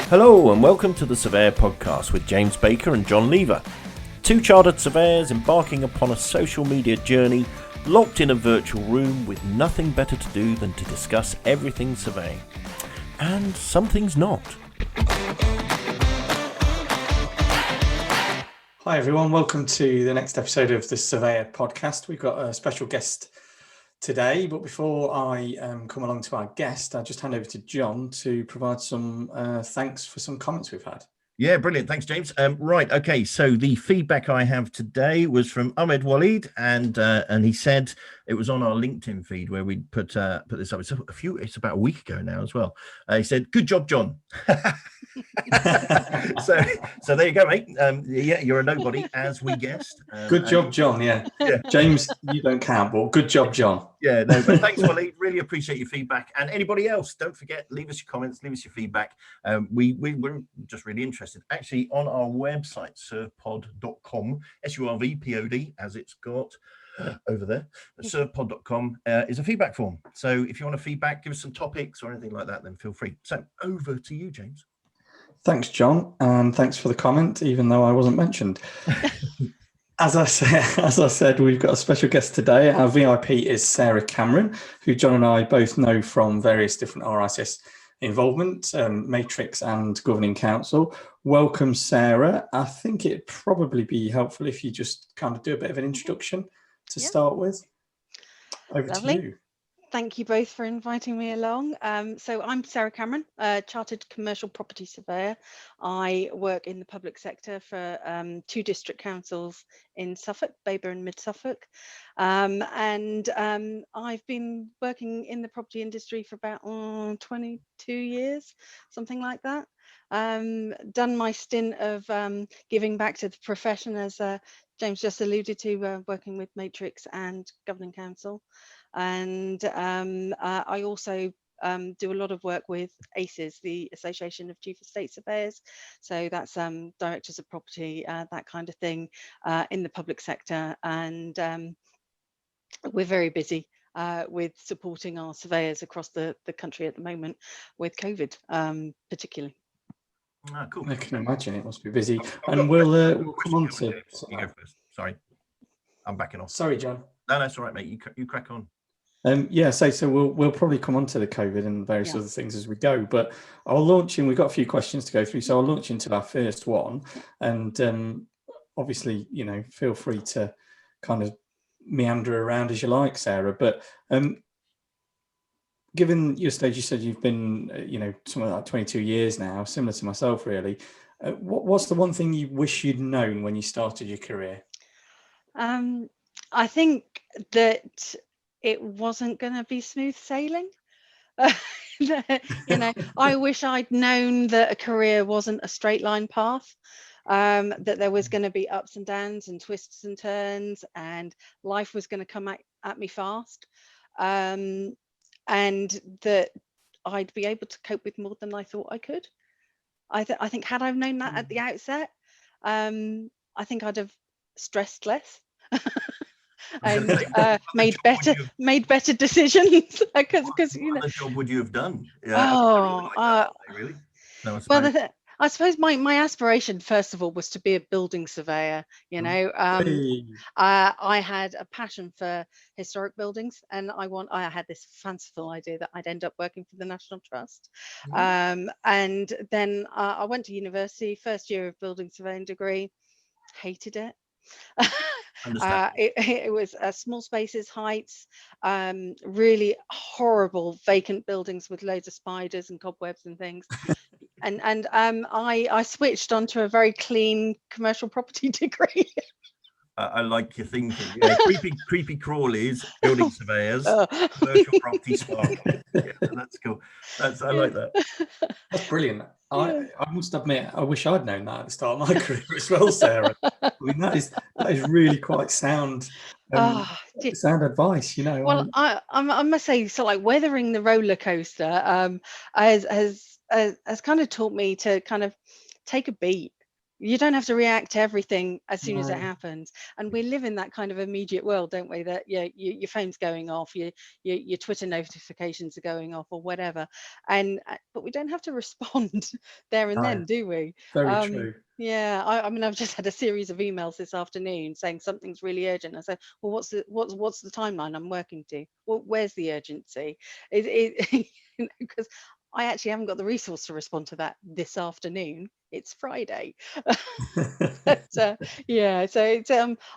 Hello and welcome to the Surveyor Podcast with James Baker and John Lever. Two chartered surveyors embarking upon a social media journey, locked in a virtual room with nothing better to do than to discuss everything surveying. And some things not. Hi everyone, welcome to the next episode of the Surveyor Podcast. We've got a special guest today, but before I come along to our guest, I'll just hand over to John to provide some thanks for some comments we've had. Yeah, brilliant. Thanks, James. Right, okay. So the feedback I have today was from Ahmed Waleed, and he said it was on our LinkedIn feed where we put this up. It's about a week ago now as well. He said, "Good job, John." so there you go, mate. Yeah, you're a nobody, as we guessed. Good job, John. Yeah, James, you don't count, but good job, John. Yeah, no, but thanks, Waleed. Really appreciate your feedback. And anybody else, don't forget, leave us your comments, leave us your feedback. We're just really interested. Actually, on our website, survpod.com, survpod, as it's got over there, survpod.com is a feedback form. So if you want to feedback, give us some topics or anything like that, then feel free. So over to you, James. Thanks, John, and thanks for the comment, even though I wasn't mentioned. As I said, we've got a special guest today. Our VIP is Sara Cameron, who John and I both know from various different RICS involvement, Matrix and Governing Council. Welcome, Sara. I think it'd probably be helpful if you just kind of do a bit of an introduction to start with. Over Lovely. to you. Thank you both for inviting me along. So I'm Sara Cameron, a chartered commercial property surveyor. I work in the public sector for two district councils in Suffolk, Baber and Mid Suffolk. And I've been working in the property industry for about 22 years, something like that. Done my stint of giving back to the profession, as James just alluded to, working with Matrix and Governing Council. And I also do a lot of work with ACES, the Association of Chief Estate Surveyors. So that's directors of property, that kind of thing, in the public sector. And we're very busy with supporting our surveyors across the country at the moment with COVID, particularly. Ah, cool. I can imagine it must be busy. And we'll come on to... You go first. Sorry, I'm backing off. Sorry, John. No, that's all right, mate. You crack on. So we'll probably come on to the COVID and various other things as we go, but I'll launch in. We've got a few questions to go through, so I'll launch into our first one. And obviously, feel free to kind of meander around as you like, Sara. But given your stage, you said you've been, something like 22 years now, similar to myself, really. What's the one thing you wish you'd known when you started your career? I think that it wasn't going to be smooth sailing. I wish I'd known that a career wasn't a straight line path, that there was going to be ups and downs and twists and turns, and life was going to come at me fast, and that I'd be able to cope with more than I thought I could. I think had I known that at the outset, I think I'd have stressed less. And made better decisions, because what other job would you have done? Really? No, I suppose my aspiration, first of all, was to be a building surveyor. I had a passion for historic buildings, and I had this fanciful idea that I'd end up working for the National Trust. And then I went to university, first year of building surveying degree, hated it. It was small spaces, heights, really horrible vacant buildings with loads of spiders and cobwebs and things. and I switched onto a very clean commercial property degree. I like your thinking. Yeah, creepy crawlies, building surveyors, commercial property spark. Yeah, that's cool. I like that. That's brilliant. I must admit, I wish I'd known that at the start of my career as well, Sara. I mean, that is really quite sound advice, Well, I must say, so like weathering the roller coaster has kind of taught me to kind of take a beat. You don't have to react to everything as soon as it No. happens. And we live in that kind of immediate world, don't we? That your phone's going off, your Twitter notifications are going off, or whatever. But we don't have to respond there and No. then, do we? Very true. Yeah, I mean, I've just had a series of emails this afternoon saying something's really urgent. I said, well, what's the timeline I'm working to? Well, where's the urgency? Because I actually haven't got the resource to respond to that this afternoon. It's Friday. But, yeah, so it's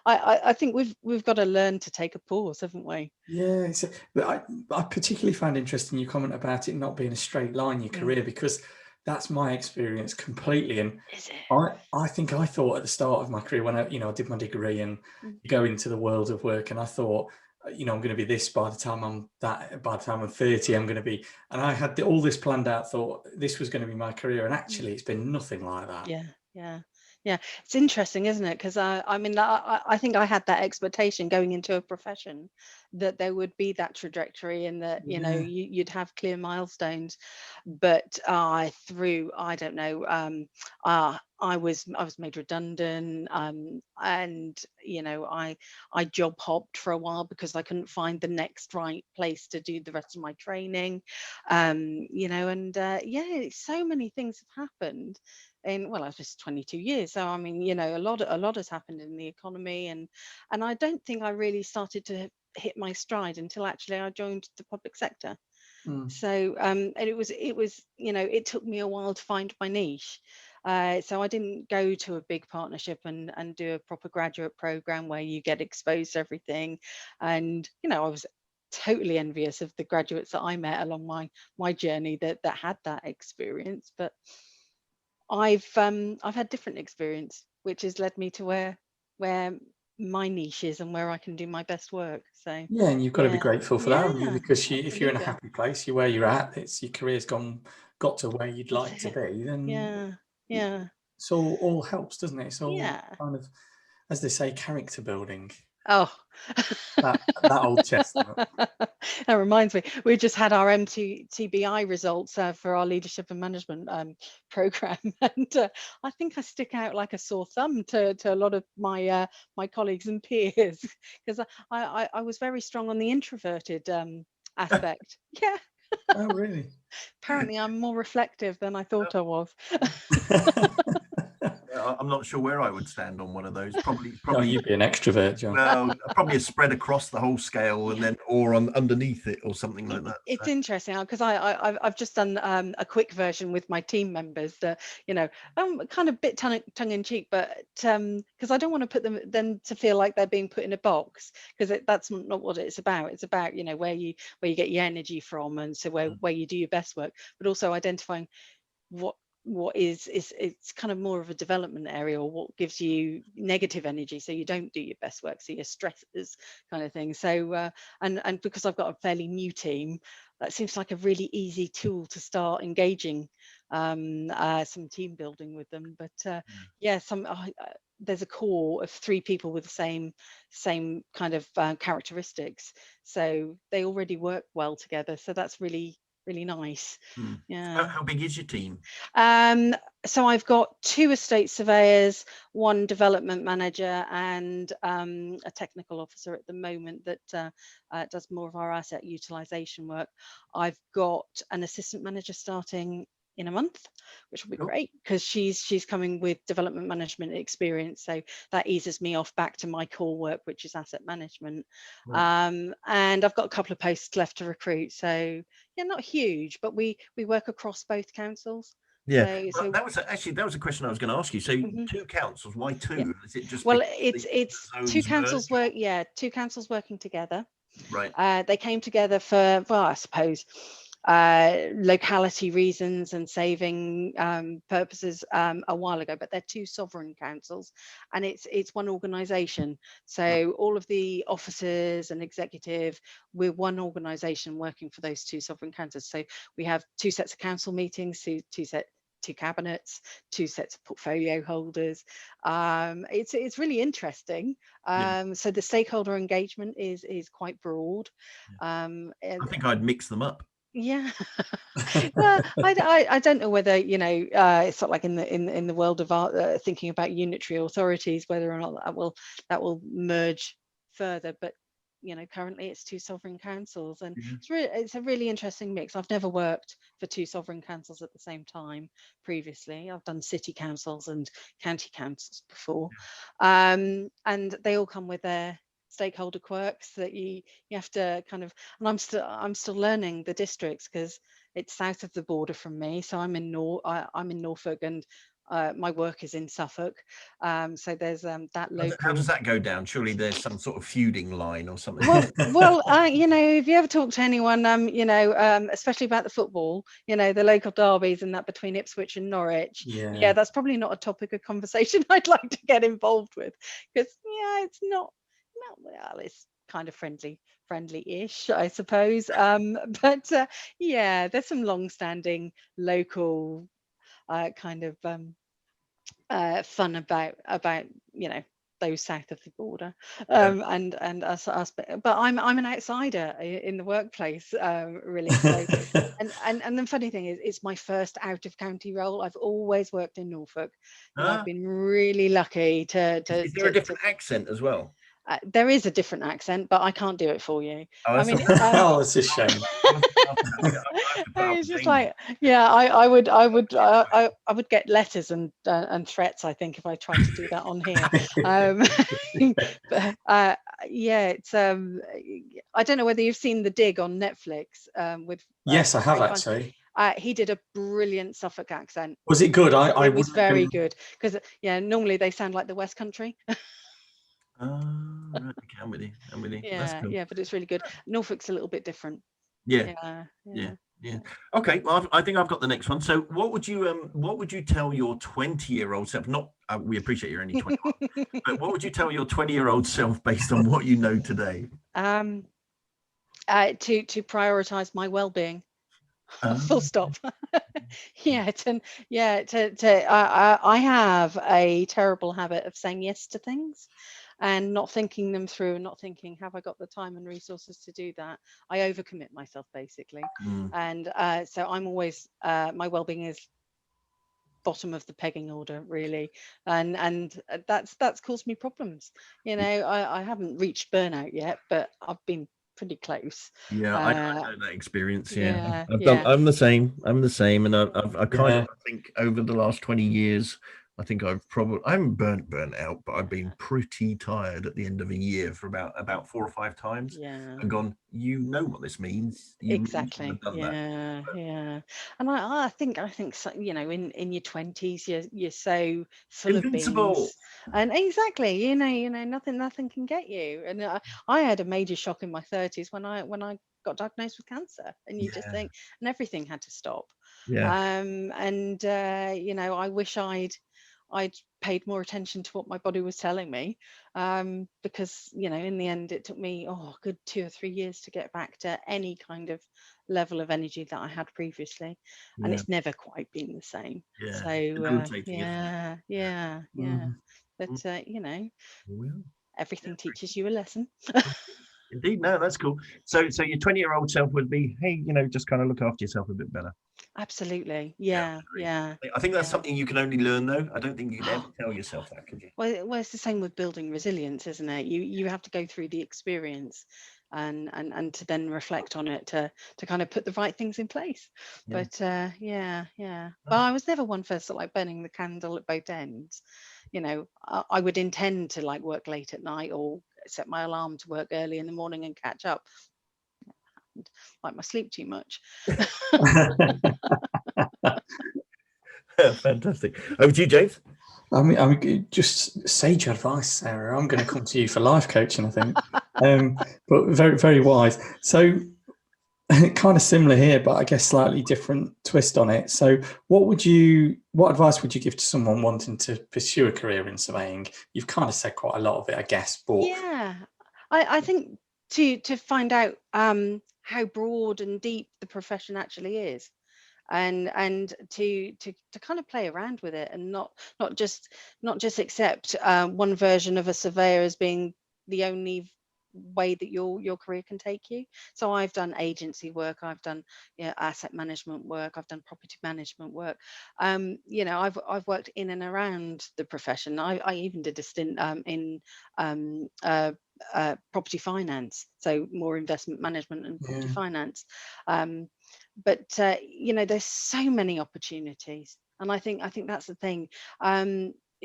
I think we've got to learn to take a pause, haven't we? Yeah, but I particularly found interesting your comment about it not being a straight line, your career, because that's my experience completely. And Is it? I think I thought at the start of my career when I did my degree and go into the world of work, and I thought, I'm going to be this by the time I'm 30, I'm going to be, and I had all this planned out, thought this was going to be my career, and actually it's been nothing like that. Yeah, it's interesting, isn't it? Because I mean, I think I had that expectation going into a profession that there would be that trajectory, and that you'd have clear milestones. But I don't know, I was made redundant, and I job hopped for a while because I couldn't find the next right place to do the rest of my training, so many things have happened. I was just 22 years, so I mean, a lot has happened in the economy, and I don't think I really started to hit my stride until actually I joined the public sector. So and it took me a while to find my niche. So I didn't go to a big partnership and do a proper graduate program where you get exposed to everything. And I was totally envious of the graduates that I met along my journey that had that experience. But I've had different experience, which has led me to where my niche is and where I can do my best work. So yeah, and you've got to be grateful for that, haven't you? yeah, Because if you're in a absolutely. happy place, you're where you're at, your career's got to where you'd like to be, then Yeah. it's all helps, doesn't it? It's all Yeah. kind of, as they say, character building. Oh, that old chestnut. That reminds me, we just had our MTBI results for our leadership and management program, and I think I stick out like a sore thumb to a lot of my colleagues and peers, because I was very strong on the introverted aspect. Yeah. Oh, really? Apparently, I'm more reflective than I thought I was. I'm not sure where I would stand on one of those. Probably. No, you'd be an extrovert, John. Well, probably a spread across the whole scale, and then or on underneath it, or something like that. It's interesting because I've just done a quick version with my team members. Kind of bit tongue in cheek, but because I don't want to put them to feel like they're being put in a box, because that's not what it's about. It's about where you get your energy from, and so where you do your best work, but also identifying what is it's kind of more of a development area, or what gives you negative energy so you don't do your best work, so your stresses kind of thing. So and because I've got a fairly new team, that seems like a really easy tool to start engaging some team building with them. But there's a core of 3 people with the same kind of characteristics, so they already work well together, so that's really nice. Yeah. How big is your team? So I've got 2 estate surveyors, 1 development manager, and a technical officer at the moment that does more of our asset utilization work. I've got an assistant manager starting in a month, which will be great, because she's coming with development management experience, so that eases me off back to my core work, which is asset management. And I've got a couple of posts left to recruit, so not huge, but we work across both councils. Yeah, so that was a question I was going to ask you. So 2 councils, why 2? Yeah. Is it just it's 2 councils merge? 2 councils working together. Right. They came together for, I suppose, locality reasons and saving purposes a while ago, but they're 2 sovereign councils, and it's one organisation. So all of the officers and executive, we're one organisation working for those 2 sovereign councils. So we have 2 sets of council meetings, 2 cabinets, 2 sets of portfolio holders. It's really interesting. So the stakeholder engagement is quite broad. I think I'd mix them up. Yeah. Well, I don't know whether, you know, it's sort of like in the world of art, thinking about unitary authorities, whether or not that will merge further. But you know, currently it's two sovereign councils, and Yeah. it's a really interesting mix. I've never worked for two sovereign councils at the same time previously. I've done city councils and county councils before, and they all come with their stakeholder quirks that you have to kind of, and I'm still learning the districts because it's south of the border from me, so I'm in I'm in Norfolk, and my work is in Suffolk. So there's that How does local. that go down? Surely there's some sort of feuding line or something. You know, if you ever talk to anyone, you know, especially about the football, you know, the local derbies and that between Ipswich and Norwich, yeah, that's probably not a topic of conversation I'd like to get involved with, because yeah, it's not, well, it's kind of friendly-ish, I suppose. But yeah, there's some long-standing local kind of fun about, you know, those south of the border, and us, but I'm an outsider in the workplace, really. So and the funny thing is, it's my first out of county role. I've always worked in Norfolk, and I've been really lucky to Is there a different accent as well? there is a different accent, but I can't do it for you. Oh, I mean, Oh, it's a shame. it's just like, yeah, I would get letters and threats, I think, if I tried to do that on here. But yeah, it's I don't know whether you've seen The Dig on Netflix, with Yes, I have actually. he did a brilliant Suffolk accent. Was it good? It was very good, because yeah, normally they sound like the West Country. Right, okay, I'm with you. That's Yeah, cool. yeah, but it's really good. Norfolk's a little bit different. Yeah. Okay, well, I think I've got the next one. So what would you tell your 20-year-old self? Not we appreciate you're only 21, but what would you tell your 20-year-old self based on what you know today? To prioritize my well-being. Full stop. Yeah, I have a terrible habit of saying yes to things and not thinking them through, and not thinking, have I got the time and resources to do that? I overcommit myself, basically. And so I'm always, my well-being is bottom of the pegging order, really, and that's caused me problems. You know, I haven't reached burnout yet, but I've been pretty close. Yeah, I know that experience. Yeah, I'm the same. And I kind of think over the last 20 years, I think I'm burnt out, but I've been pretty tired at the end of a year for about 4 or 5 times. Yeah. And gone, you know what this means. You Exactly. have done Yeah, yeah. And I think so, you know, in your 20s, you're so full of Invincible. beans, and exactly, you know, nothing can get you. And I had a major shock in my 30s when I got diagnosed with cancer, and you just think, and everything had to stop. Yeah. And you know, I wish I'd paid more attention to what my body was telling me, because you know, in the end, it took me a good 2 or 3 years to get back to any kind of level of energy that I had previously, and it's never quite been the same. Yeah. So yeah. But you know, everything teaches you a lesson. Indeed, no, that's cool. So your 20-year-old self would be, hey, you know, just kind of look after yourself a bit better. Absolutely. Yeah. I think that's something you can only learn, though. I don't think you can ever tell yourself that, could you? Well, it's the same with building resilience, isn't it? You have to go through the experience and to then reflect on it to kind of put the right things in place. But yeah. But I was never one for sort of like burning the candle at both ends. You know, I would intend to like work late at night or set my alarm to work early in the morning and catch up. Like my sleep too much. Fantastic. Over to you, James. I mean, just sage advice, Sarah. I'm going to come to you for life coaching, I think. But very, very wise. So kind of similar here, but I guess slightly different twist on it. So what advice would you give to someone wanting to pursue a career in surveying? You've kind of said quite a lot of it, I guess. But yeah, I think to find out how broad and deep the profession actually is, and to kind of play around with it, and not just accept one version of a surveyor as being the only way that your career can take you. So I've done agency work, I've done asset management work, I've done property management work. I've worked in and around the profession. I even did a stint in property finance, so more investment management and property finance. But there's so many opportunities, and I think that's the thing.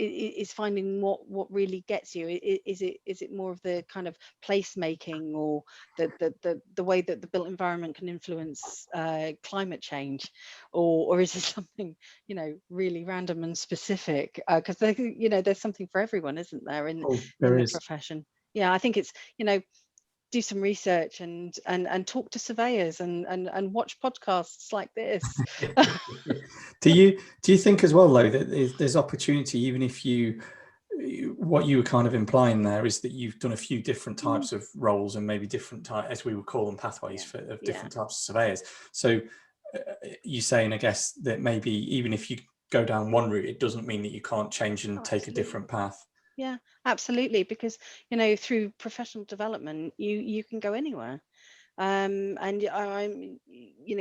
Is finding what really gets you. Is it more of the kind of placemaking, or the way that the built environment can influence climate change, or is it something really random and specific? Because there's something for everyone, isn't there, in the profession? Yeah, I think it's do some research and talk to surveyors and watch podcasts like this. Do you think as well, though, that there's opportunity, even if what you were kind of implying there is that you've done a few different types of roles, and maybe different types, as we would call them, pathways of different types of surveyors. So you're saying, I guess, that maybe even if you go down one route, it doesn't mean that you can't change and take a different path. Yeah, absolutely, because through professional development you can go anywhere. And I'm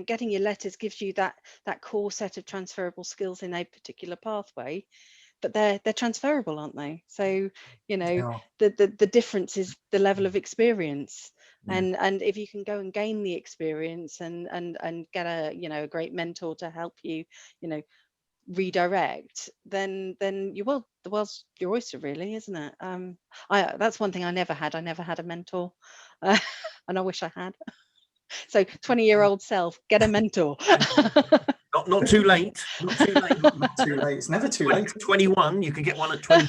getting your letters gives you that core set of transferable skills in a particular pathway, but they're transferable, aren't they? So the difference is the level of experience. And if you can go and gain the experience and get a great mentor to help you redirect, then the world's your oyster, really, isn't it? That's one thing I never had a mentor. And I wish I had. So 20-year-old self, get a mentor. Not too late. Not too late. Not too late. It's never too late. 21, you could get one at 20.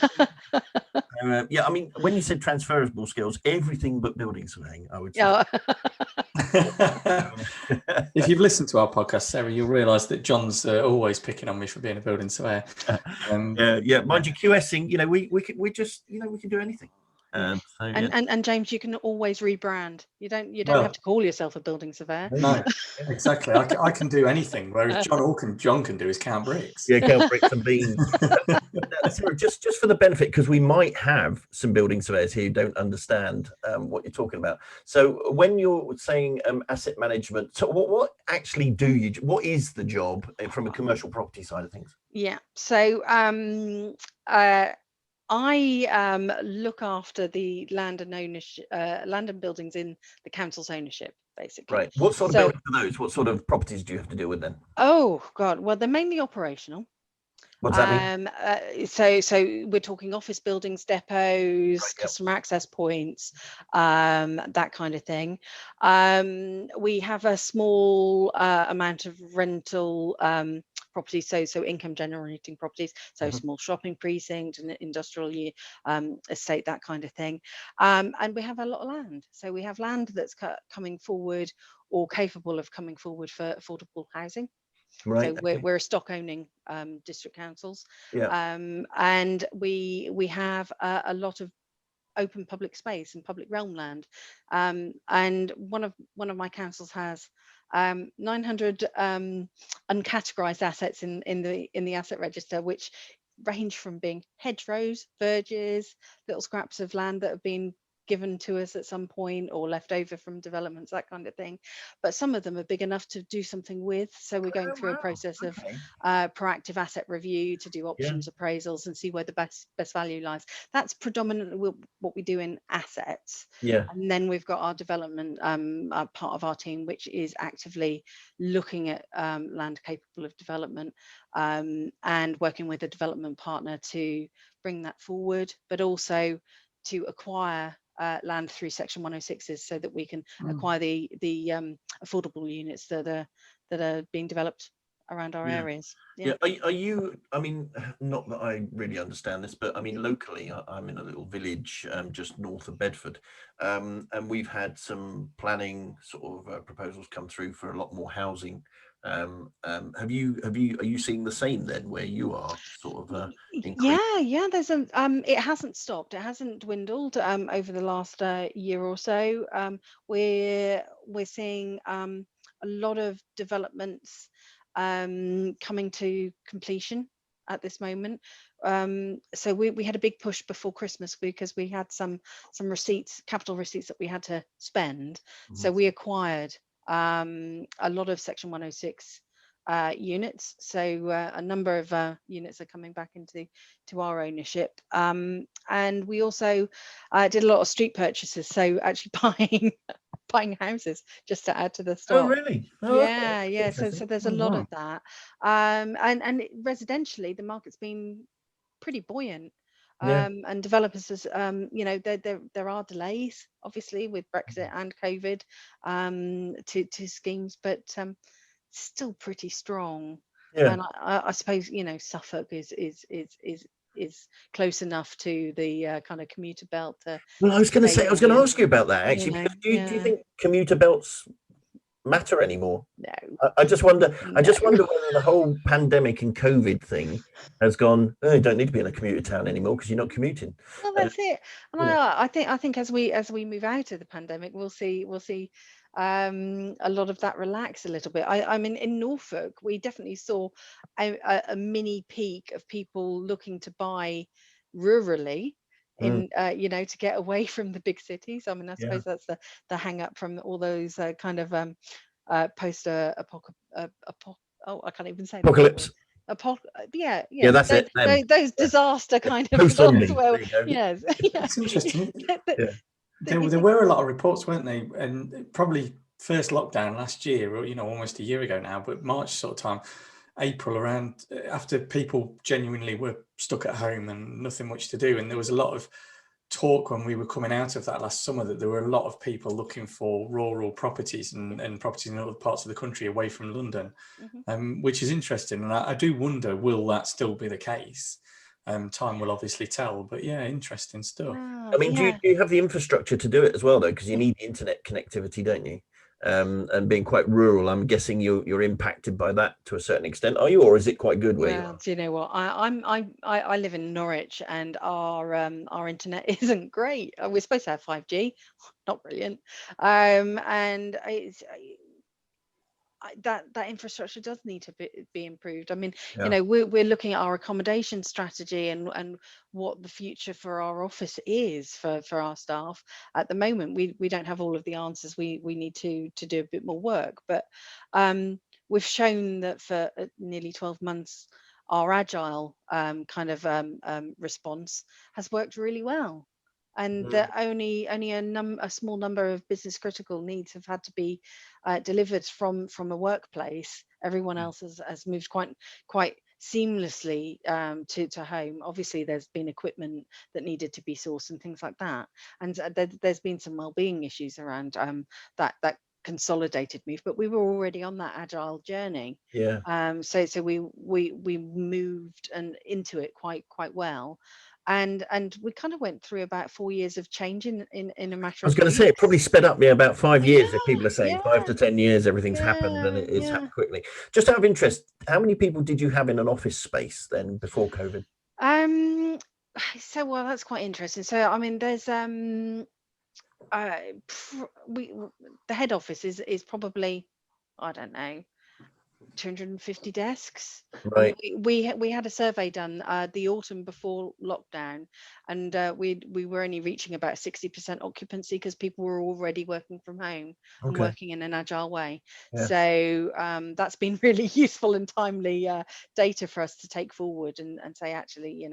Yeah, I mean, when you said transferable skills, everything but building surveying, I would say. Yeah. If you've listened to our podcast, Sarah, you'll realise that John's always picking on me for being a building surveyor. Mind you, QSing, we can do anything. And James, you can always rebrand. You don't have to call yourself a building surveyor. No, exactly. I can do anything, whereas John can do is count bricks. Yeah, count bricks and beams. Sarah, just for the benefit, because we might have some building surveyors here who don't understand what you're talking about. So when you're saying asset management, so what actually what is the job from a commercial property side of things? Yeah. So I look after the land and ownership, land and buildings in the council's ownership, basically. Right. What sort of buildings are those? What sort of properties do you have to deal with then? Oh God, well, they're mainly operational. What does that mean? So we're talking office buildings, depots, right, customer access points, that kind of thing. We have a small amount of rental properties, so income generating properties, so small shopping precinct and industrial estate, that kind of thing. And we have a lot of land. So we have land that's coming forward or capable of coming forward for affordable housing. Right. So we're a stock owning district councils, and we have a lot of open public space and public realm land, and one of my councils has 900 uncategorized assets in the asset register, which range from being hedgerows, verges, little scraps of land that have been given to us at some point or left over from developments, that kind of thing. But some of them are big enough to do something with. So we're going through a process of proactive asset review to do options appraisals and see where the best value lies. That's predominantly what we do in assets. Yeah. And then we've got our development part of our team, which is actively looking at land capable of development and working with a development partner to bring that forward, but also to acquire land through Section 106s so that we can acquire the affordable units that are being developed around our areas. Are you, I mean, not that I really understand this, but I mean, locally, I'm in a little village just north of Bedford, and we've had some planning sort of proposals come through for a lot more housing. Are you seeing the same then where you are sort of there's it hasn't stopped, it hasn't dwindled over the last year or so. We're seeing a lot of developments coming to completion at this moment. So we had a big push before Christmas because we had some receipts, capital receipts that we had to spend. So we acquired a lot of Section 106 units. So a number of units are coming back into our ownership. And we also did a lot of street purchases. So actually buying houses just to add to the stock. Oh, really? Oh, yeah, okay. yeah. So there's a lot of that. And residentially, the market's been pretty buoyant. Yeah. And developers, there are delays, obviously, with Brexit and COVID to schemes, but still pretty strong. Yeah. And I suppose Suffolk is close enough to the kind of commuter belt. Well, I was going to ask you about that actually. Do you think commuter belts matter anymore? No. I just wonder. I just wonder whether the whole pandemic and COVID thing has gone. Oh, you don't need to be in a commuter town anymore because you're not commuting. Well, that's it. And I think as we move out of the pandemic, we'll see a lot of that relax a little bit. I mean, in Norfolk, we definitely saw a mini peak of people looking to buy rurally in to get away from the big cities. I mean, I suppose that's the hang up from all those kind of post I can't even say Apocalypse. Yeah, that's it. Those disaster kind of post-zombie. Well, yes, It's interesting. There were a lot of reports, weren't they? And probably first lockdown last year, or almost a year ago now, but March sort of time, April, around after people genuinely were stuck at home and nothing much to do, and there was a lot of talk when we were coming out of that last summer that there were a lot of people looking for rural properties and properties in other parts of the country away from London, which is interesting. And I do wonder, will that still be the case? Time will obviously tell, but yeah, interesting stuff. I mean, do you have the infrastructure to do it as well, though? Because you need internet connectivity, don't you? And being quite rural, I'm guessing you're impacted by that to a certain extent, are you, or is it quite good where you are? Do you know what? I live in Norwich, and our internet isn't great. We're supposed to have 5G, not brilliant, and it's. That infrastructure does need to be improved. I mean, we're looking at our accommodation strategy and what the future for our office is for our staff. At the moment, we don't have all of the answers. We need to do a bit more work, but we've shown that for nearly 12 months, our agile kind of response has worked really well. And that only a small number of business critical needs have had to be delivered from a workplace. Everyone else has moved quite seamlessly to home. Obviously, there's been equipment that needed to be sourced and things like that. And there's been some well-being issues around that consolidated move, but we were already on that agile journey. So we moved into it quite well. And we kind of went through about 4 years of change in a matter of weeks. I was going to say it probably sped up about 5 years. If people are saying 5 to 10 years, everything's happened, and it's happened quickly. Just out of interest, how many people did you have in an office space then before COVID? So that's quite interesting. So I mean, there's the head office is probably, I don't know, 250 desks. Right. We had a survey done the autumn before lockdown, and we were only reaching about 60% occupancy because people were already working from home and working in an agile way. So that's been really useful and timely data for us to take forward and say, actually,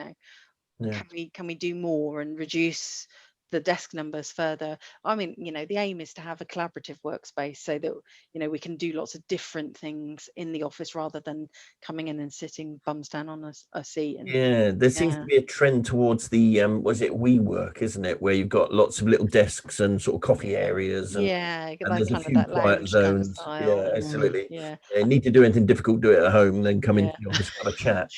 can we do more and reduce the desk numbers further? I mean, the aim is to have a collaborative workspace so that we can do lots of different things in the office rather than coming in and sitting bums down on a seat. And, there seems to be a trend towards the was it WeWork, isn't it, where you've got lots of little desks and sort of coffee areas and there's a few quiet zones. Kind of Absolutely. You need to do anything difficult, do it at home, then come into the office and have a chat.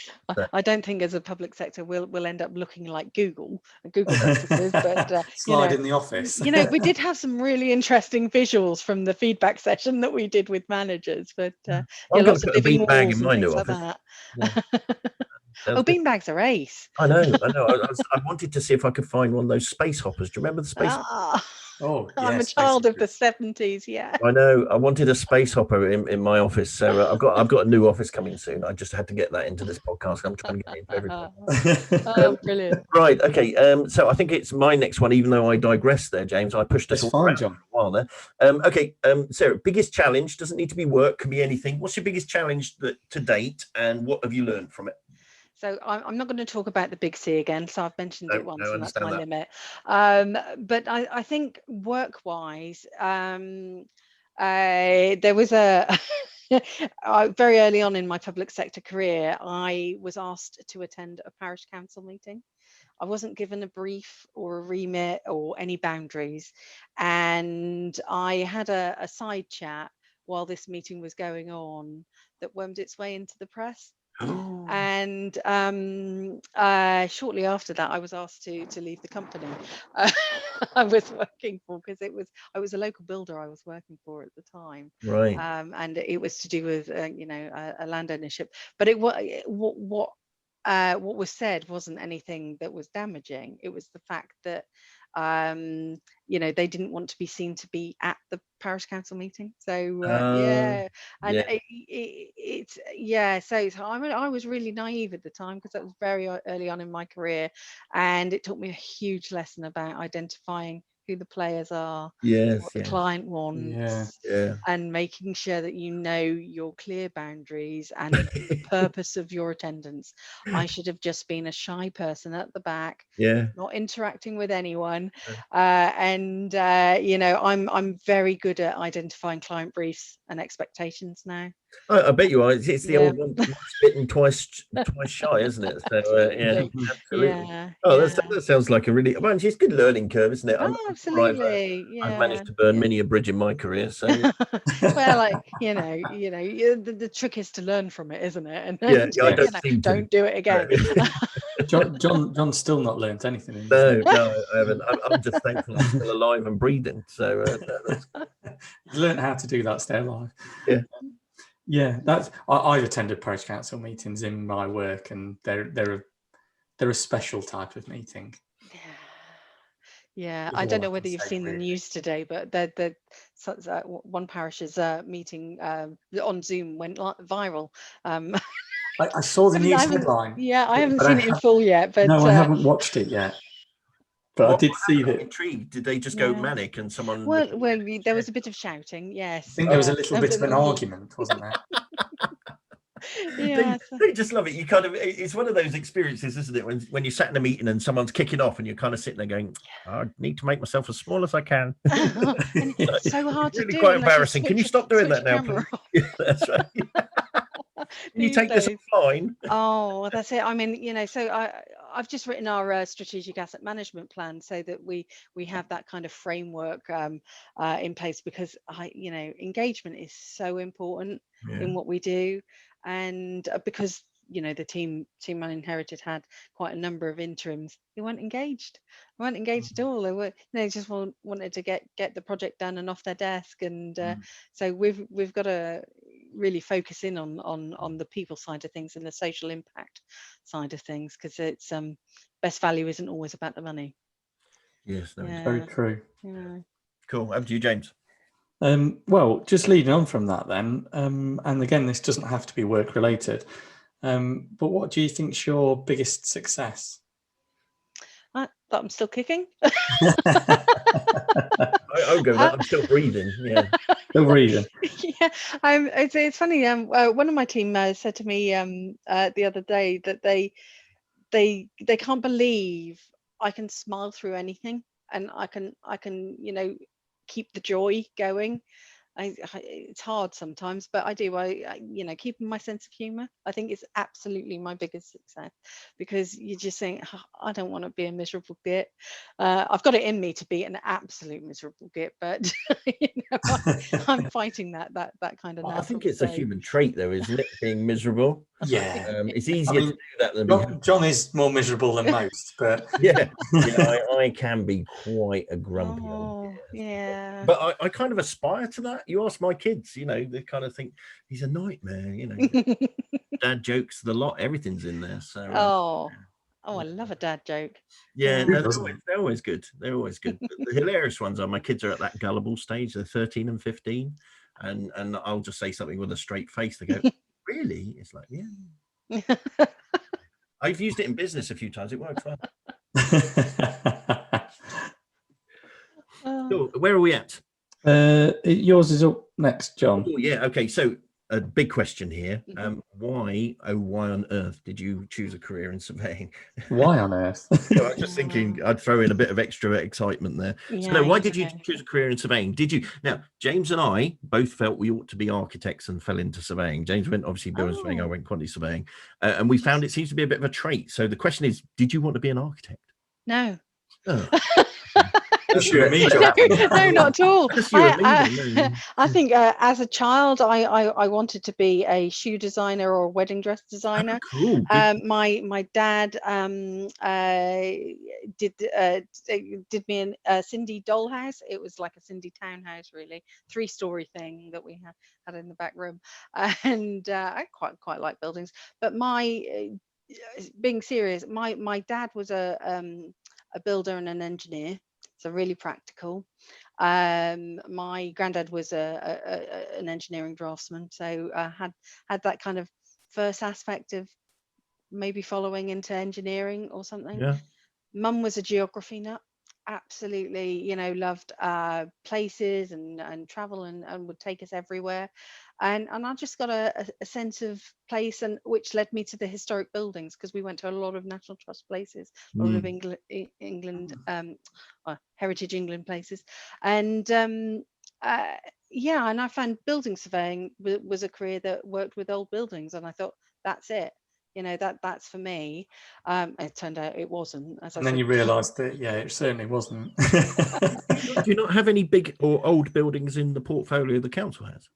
I don't think as a public sector we'll end up looking like Google offices, but slide in the office. We did have some really interesting visuals from the feedback session that we did with managers, but I'm going lots to of put a living bean bag in walls my and new things like office. that. Oh, beanbags are ace. I know. I wanted to see if I could find one of those space hoppers. Do you remember the space hoppers? Oh, I'm yeah, a child of the 70s. Yeah. I know. I wanted a space hopper in my office, so I've got a new office coming soon. I just had to get that into this podcast. I'm trying to get it into every podcast. Oh, brilliant. Right. Okay. So I think it's my next one, even though I digressed there, James. I pushed us That's all fine, around John. for a while there. Okay. Sarah, biggest challenge doesn't need to be work, can be anything. What's your biggest challenge to date, and what have you learned from it? So I'm not going to talk about the big C again. So I've mentioned it once, and that's my that. limit. But I think work-wise, there was a very early on in my public sector career, I was asked to attend a parish council meeting. I wasn't given a brief or a remit or any boundaries, and I had a side chat while this meeting was going on that wormed its way into the press. And shortly after that, I was asked to leave the company I was working for, because I was a local builder I was working for at the time, Right. and it was to do with a land ownership. But what was said wasn't anything that was damaging. It was the fact that they didn't want to be seen to be at the parish council meeting. So and so I was really naive at the time, because that was very early on in my career, and it taught me a huge lesson about identifying who the players are, what the client wants, and making sure that you know your clear boundaries and the purpose of your attendance. I should have just been a shy person at the back, not interacting with anyone, and I'm very good at identifying client briefs and expectations now. I bet you are. It's the old one, once bitten, twice shy, isn't it? So absolutely. That sounds like a really it's a good learning curve, isn't it? Absolutely. I've managed to burn many a bridge in my career. So well, the trick is to learn from it, isn't it? And don't do it again. John's still not learned anything. No, I haven't. I'm just thankful I'm still alive and breathing. So he's learned how to do that, stay alive. Yeah, that's. I've attended parish council meetings in my work, and they're a special type of meeting. Yeah, I don't know whether you've seen the news today, but one parish's meeting on Zoom went viral. I saw the news headline. Yeah, I haven't seen it in full yet, but no, I haven't watched it yet. But I did see that. Intrigued. Did they just go manic and someone? Well, there was a bit of shouting. Yes, I think there was a little bit of an argument, wasn't there? They just love it. You kind of, it's one of those experiences, isn't it? When you sat in a meeting and someone's kicking off and you're kind of sitting there going, I need to make myself as small as I can. It's so hard to do. Really quite embarrassing. Can you stop doing that now, please? That's right. Can you take this offline? Oh, that's it. I mean, so I've just written our strategic asset management plan, so that we have that kind of framework in place, because engagement is so important in what we do, and because the team I inherited had quite a number of interims who weren't engaged. They weren't engaged at all. They were, just wanted to get the project done and off their desk, and so we've got to really focus in on the people side of things and the social impact side of things, because it's best value isn't always about the money. Yes, very true. Cool. Over to you, James. Well, just leading on from that then, and again, this doesn't have to be work related, but what do you think's your biggest success? That I'm still kicking. I'll go that. I'm still breathing. Yeah. Still breathing. Yeah. It's funny. One of my team said to me the other day that they can't believe I can smile through anything, and I can keep the joy going. It's hard sometimes, but I do. I keeping my sense of humor, I think, is absolutely my biggest success, because you just think, I don't want to be a miserable git. I've got it in me to be an absolute miserable git, but I'm fighting that kind of. I think it's a human trait, though, isn't it? Being miserable. Yeah. It's easier to do that than be happy. John is more miserable than most, but Yeah, I can be quite a grumpy old dear. Yeah. But I kind of aspire to that. You ask my kids, they kind of think he's a nightmare, dad jokes, the lot, everything's in there. So I love a dad joke. yeah, Yeah. no, they're always good. They're always good. The hilarious ones are my kids are at that gullible stage. They're 13 and 15, and I'll just say something with a straight face. They go, "Really?" It's like, yeah. I've used it in business a few times. It works well. So where are we at? Yours is up next, John. Oh, yeah. Okay. So a big question here. Why on earth did you choose a career in surveying? Why on earth? I was just thinking I'd throw in a bit of extra excitement there. So no, why did you choose a career in surveying? Did you? Now, James and I both felt we ought to be architects and fell into surveying. James went obviously building surveying. I went quantity surveying, and we found it seems to be a bit of a trait. So the question is, did you want to be an architect? No. Oh. No, not at all. I think as a child, I wanted to be a shoe designer or a wedding dress designer. Oh, cool. My dad did me a Cindy dollhouse. It was like a Cindy townhouse, really, 3-story thing that we had in the back room, and I quite like buildings. But being serious, my dad was a builder and an engineer. So really practical. My granddad was an engineering draftsman, so I had that kind of first aspect of maybe following into engineering or something. Yeah. Mum was a geography nut, absolutely, loved places and travel and would take us everywhere. And I just got a sense of place, and which led me to the historic buildings, because we went to a lot of National Trust places, a lot of England, Heritage England places, and and I found building surveying was a career that worked with old buildings, and I thought that's it. That's for me. It turned out it wasn't. Then you realised that, it certainly wasn't. Do you not have any big or old buildings in the portfolio the council has?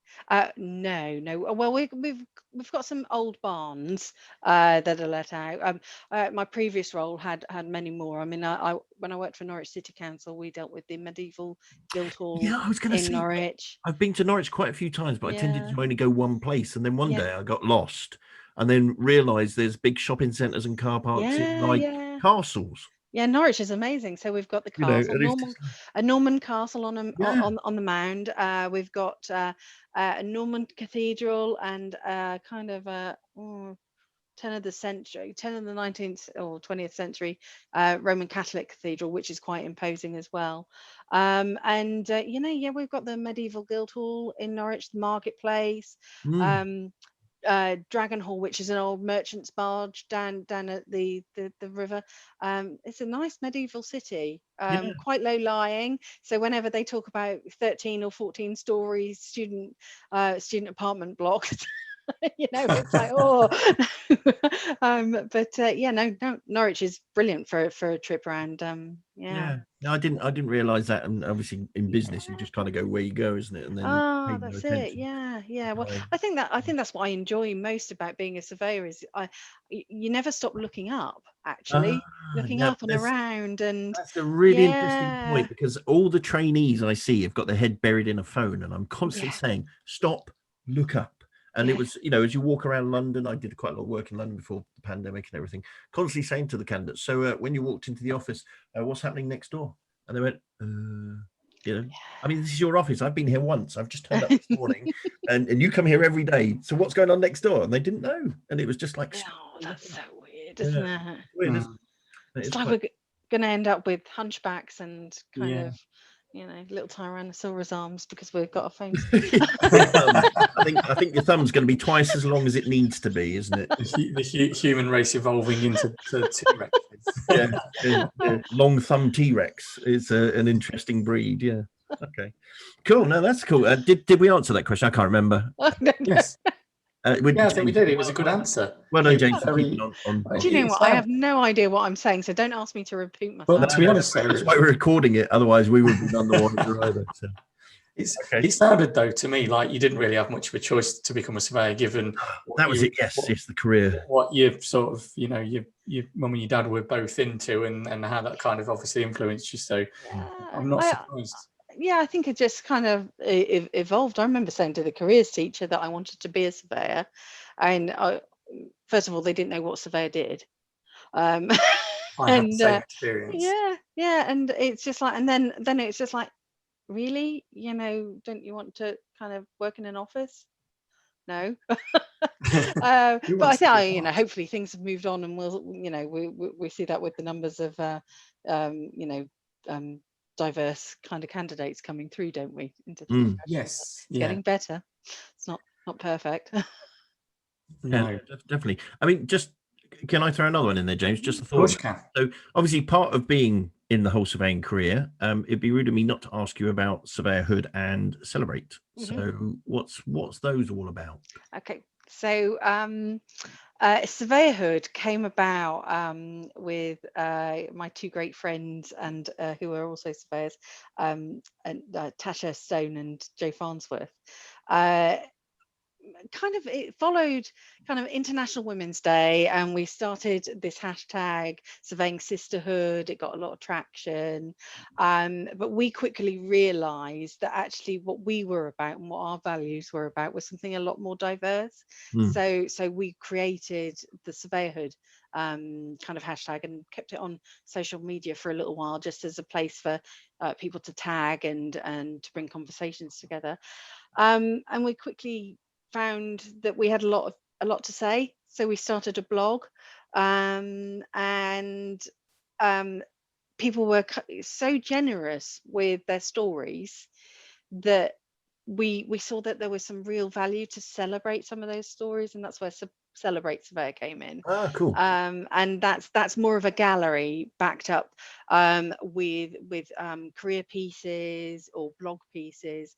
No. Well, we've got some old barns that are let out. My previous role had many more. I mean, when I worked for Norwich City Council, we dealt with the medieval Guildhall in Norwich. I've been to Norwich quite a few times, but I tended to only go one place, and then one day I got lost, and then realised there's big shopping centres and car parks in castles. Yeah, Norwich is amazing. So we've got the castle, a Norman castle on the mound. We've got a Norman cathedral and kind of a 10 of the 19th or 20th century Roman Catholic cathedral, which is quite imposing as well. We've got the medieval Guildhall in Norwich, the marketplace. Dragon Hall, which is an old merchant's barge down at the river. It's a nice medieval city, quite low lying. So whenever they talk about 13 or 14 story student apartment blocks, it's like, Norwich is brilliant for a trip around. No, I didn't realize that. And obviously in business you just kind of go where you go, isn't it? And then that's it. Yeah. Well, I think that's what I enjoy most about being a surveyor is you never stop looking up, actually, looking up and around. And that's a really interesting point, because all the trainees I see have got their head buried in a phone, and I'm constantly saying, stop, look up. And it was, as you walk around London, I did quite a lot of work in London before the pandemic and everything, constantly saying to the candidates, so when you walked into the office, what's happening next door? And they went, I mean, this is your office. I've been here once. I've just turned up this morning and you come here every day. So what's going on next door? And they didn't know. And it was just like, that's so weird, isn't it? Weird, isn't it? It's like we're going to end up with hunchbacks and kind of, little Tyrannosaurus arms because we've got a phone. I think your thumb's going to be twice as long as it needs to be, isn't it? The human race evolving into T-Rexes. Long thumb T-Rex is an interesting breed. Yeah. Okay. Cool. No, that's cool. Did we answer that question? I can't remember. Yes. I think we did. It was a good answer. Well done, James. Do you know what? I have no idea what I'm saying, so don't ask me to repeat myself. Well, to be honest, that's why we're recording it. Otherwise, we would be none the wiser either. So. Okay. It sounded though to me like you didn't really have much of a choice to become a surveyor, given That was it. Yes, it's the career. what you sort of, you know, your mum and your dad were both into, and how that kind of obviously influenced you. So I'm not surprised. Yeah, I think it just kind of evolved. I remember saying to the careers teacher that I wanted to be a surveyor, and first of all, they didn't know what surveyor did. I had the And same experience. yeah, and it's just like, and then it's just like, really, don't you want to kind of work in an office? No. But I think, hopefully things have moved on, and we see that with the numbers of diverse kind of candidates coming through, don't we, into the profession? Yes, It's getting better. It's not perfect. No, definitely. I mean, just can I throw another one in there, James? Just a of course thought. you can. So obviously, part of being in the whole surveying career, it'd be rude of me not to ask you about surveyorhood and Celebrate. So what's those all about? Okay, so surveyorhood came about with my two great friends, and who are also surveyors, and Tasha Stone and Joe Farnsworth. It followed kind of International Women's Day, and we started this hashtag surveying sisterhood. It got a lot of traction, but we quickly realized that actually what we were about and what our values were about was something a lot more diverse. So we created the surveyorhood kind of hashtag and kept it on social media for a little while, just as a place for people to tag and to bring conversations together. And we quickly found that we had a lot to say, so we started a blog, and people were so generous with their stories that we saw that there was some real value to celebrate some of those stories, and that's where Celebrate Surveyor came in. Cool. And that's more of a gallery backed up with career pieces or blog pieces,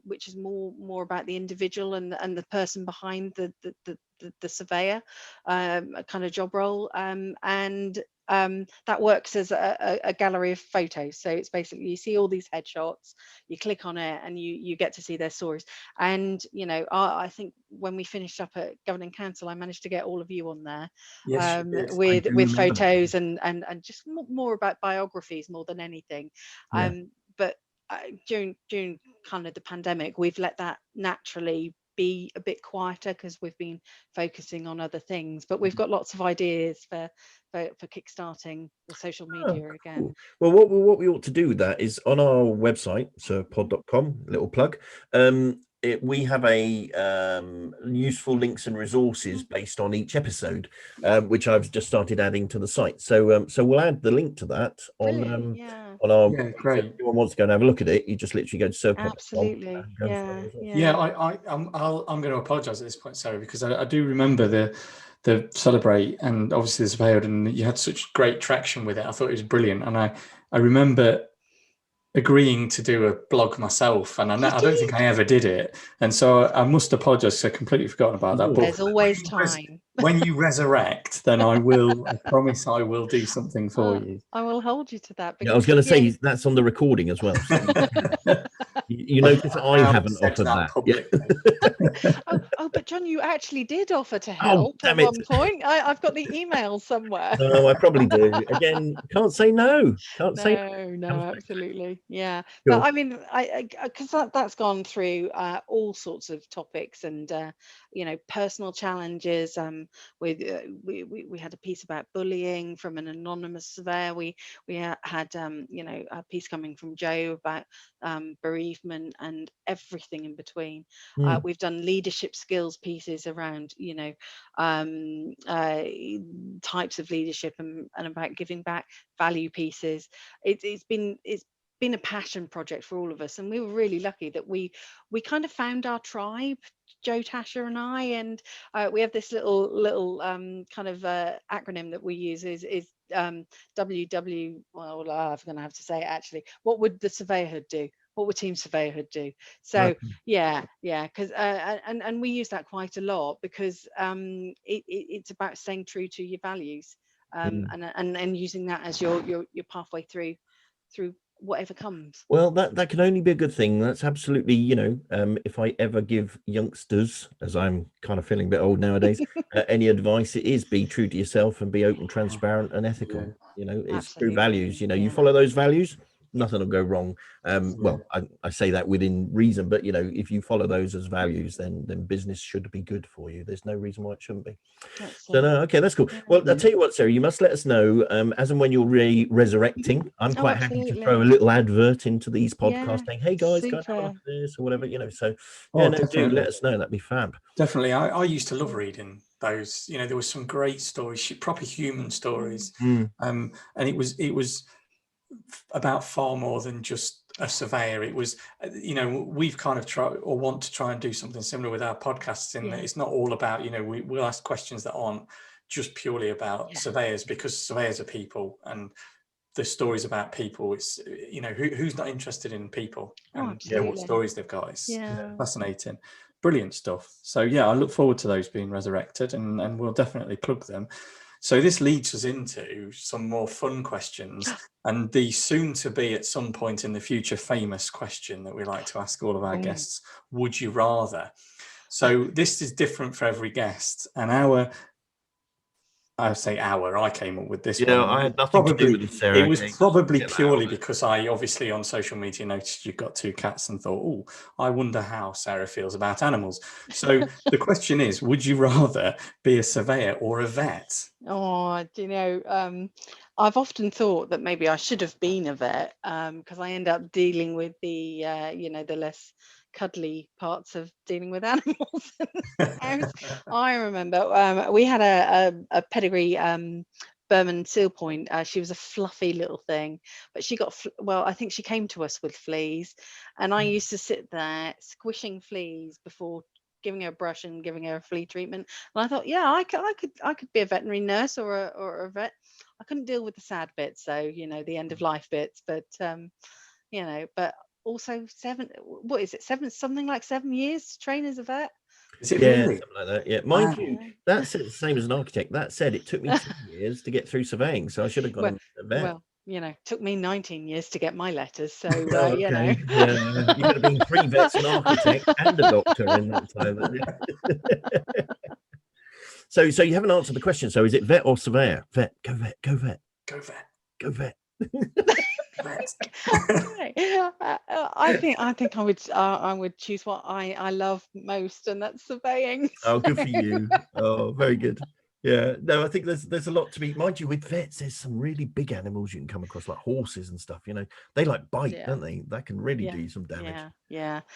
which is more about the individual and the person behind the surveyor kind of job role, and that works as a gallery of photos. So it's basically, you see all these headshots, you click on it, and you get to see their stories. And I think when we finished up at Governing Council, I managed to get all of you on there, yes, with photos and just more about biographies more than anything. But during kind of the pandemic, we've let that naturally be a bit quieter because we've been focusing on other things, but we've got lots of ideas for kickstarting the social media again. Well, what we ought to do with that is on our website, survpod.com, little plug, we have a useful links and resources based on each episode, which I've just started adding to the site. So we'll add the link to that on our. Great. If anyone wants to go and have a look at it, you just literally go to survpod.com. Absolutely. I'm going to apologise at this point, Sarah, because I do remember the Celebrate and obviously the surveyor, and you had such great traction with it. I thought it was brilliant, and I remember agreeing to do a blog myself, and I don't think I ever did it, and so I must apologise because I completely forgotten about that. But there's always time. When you resurrect, then I promise I will do something for you. I will hold you to that. I was going to say that's on the recording as well. So you notice I haven't offered that. But John, you actually did offer to help at one point. I've got the email somewhere. No, I probably do. Again, can't say no. No, absolutely. Yeah. Cool. But I mean, because that's gone through all sorts of topics and personal challenges. We had a piece about bullying from an anonymous surveyor. We had a piece coming from Joe about bereavement and everything in between. We've done leadership skills pieces around types of leadership and about giving back, value pieces. It's been a passion project for all of us, and we were really lucky that we kind of found our tribe, Joe, Tasha and I, and we have this little kind of acronym that we use is WW. Well, I'm going to have to say it actually. What would the surveyorhood do? What would Team Surveyorhood do? So because and we use that quite a lot because it's about staying true to your values, and using that as your pathway through whatever comes. Well, that can only be a good thing. That's absolutely, if I ever give youngsters, as I'm kind of feeling a bit old nowadays, any advice, it is be true to yourself and be open, transparent, and ethical. It's through Absolutely. values. You Yeah. follow those values, nothing will go wrong. Well, I say that within reason, but if you follow those as values, then business should be good for you. There's no reason why it shouldn't be. So no, okay, that's cool. Well, I'll tell you what, Sarah, you must let us know as and when you're resurrecting. I'm quite happy to throw a little advert into these podcasts saying, hey guys, go and have a look at this or whatever, so do let us know. That'd be fab. Definitely. I used to love reading those. There was some great stories, proper human stories. And it was about far more than just a surveyor. It was, we've kind of tried or want to try and do something similar with our podcasts in that it's not all about, we'll ask questions that aren't just purely about surveyors, because surveyors are people and the stories about people. It's, who's not interested in people and what stories they've got. It's fascinating. Brilliant stuff. So I look forward to those being resurrected and we'll definitely plug them. So this leads us into some more fun questions and the soon to be at some point in the future famous question that we like to ask all of our guests: would you rather? So this is different for every guest, and I came up with this one. I had nothing to do with it, Sarah. It was probably purely because I obviously on social media noticed you've got 2 cats and thought, oh, I wonder how Sarah feels about animals. So the question is, would you rather be a surveyor or a vet? Oh, I've often thought that maybe I should have been a vet because I end up dealing with the, the less cuddly parts of dealing with animals. I remember we had a pedigree Berman seal point. She was a fluffy little thing, but she got I think she came to us with fleas, and I used to sit there squishing fleas before giving her a brush and giving her a flea treatment. And I thought, I could be a veterinary nurse or a vet. I couldn't deal with the sad bits, so the end of life bits, but but also something like 7 years to train as a vet. Is it really? Something like that. Yeah, mind you, that's the same as an architect. That said, it took me 2 years to get through surveying, so I should have gone a vet. Well, took me 19 years to get my letters, so you could have been 3 vets, an architect, and a doctor in that time. So you haven't answered the question. So is it vet or surveyor? Vet. Go vet. Go vet. Go vet. Go vet. I think I would choose what I love most, and that's surveying. Oh, good for you. Oh, very good. Yeah, no, I think there's a lot to be, mind you, with vets. There's some really big animals you can come across, like horses and stuff. They like bite, don't they? That can really do some damage.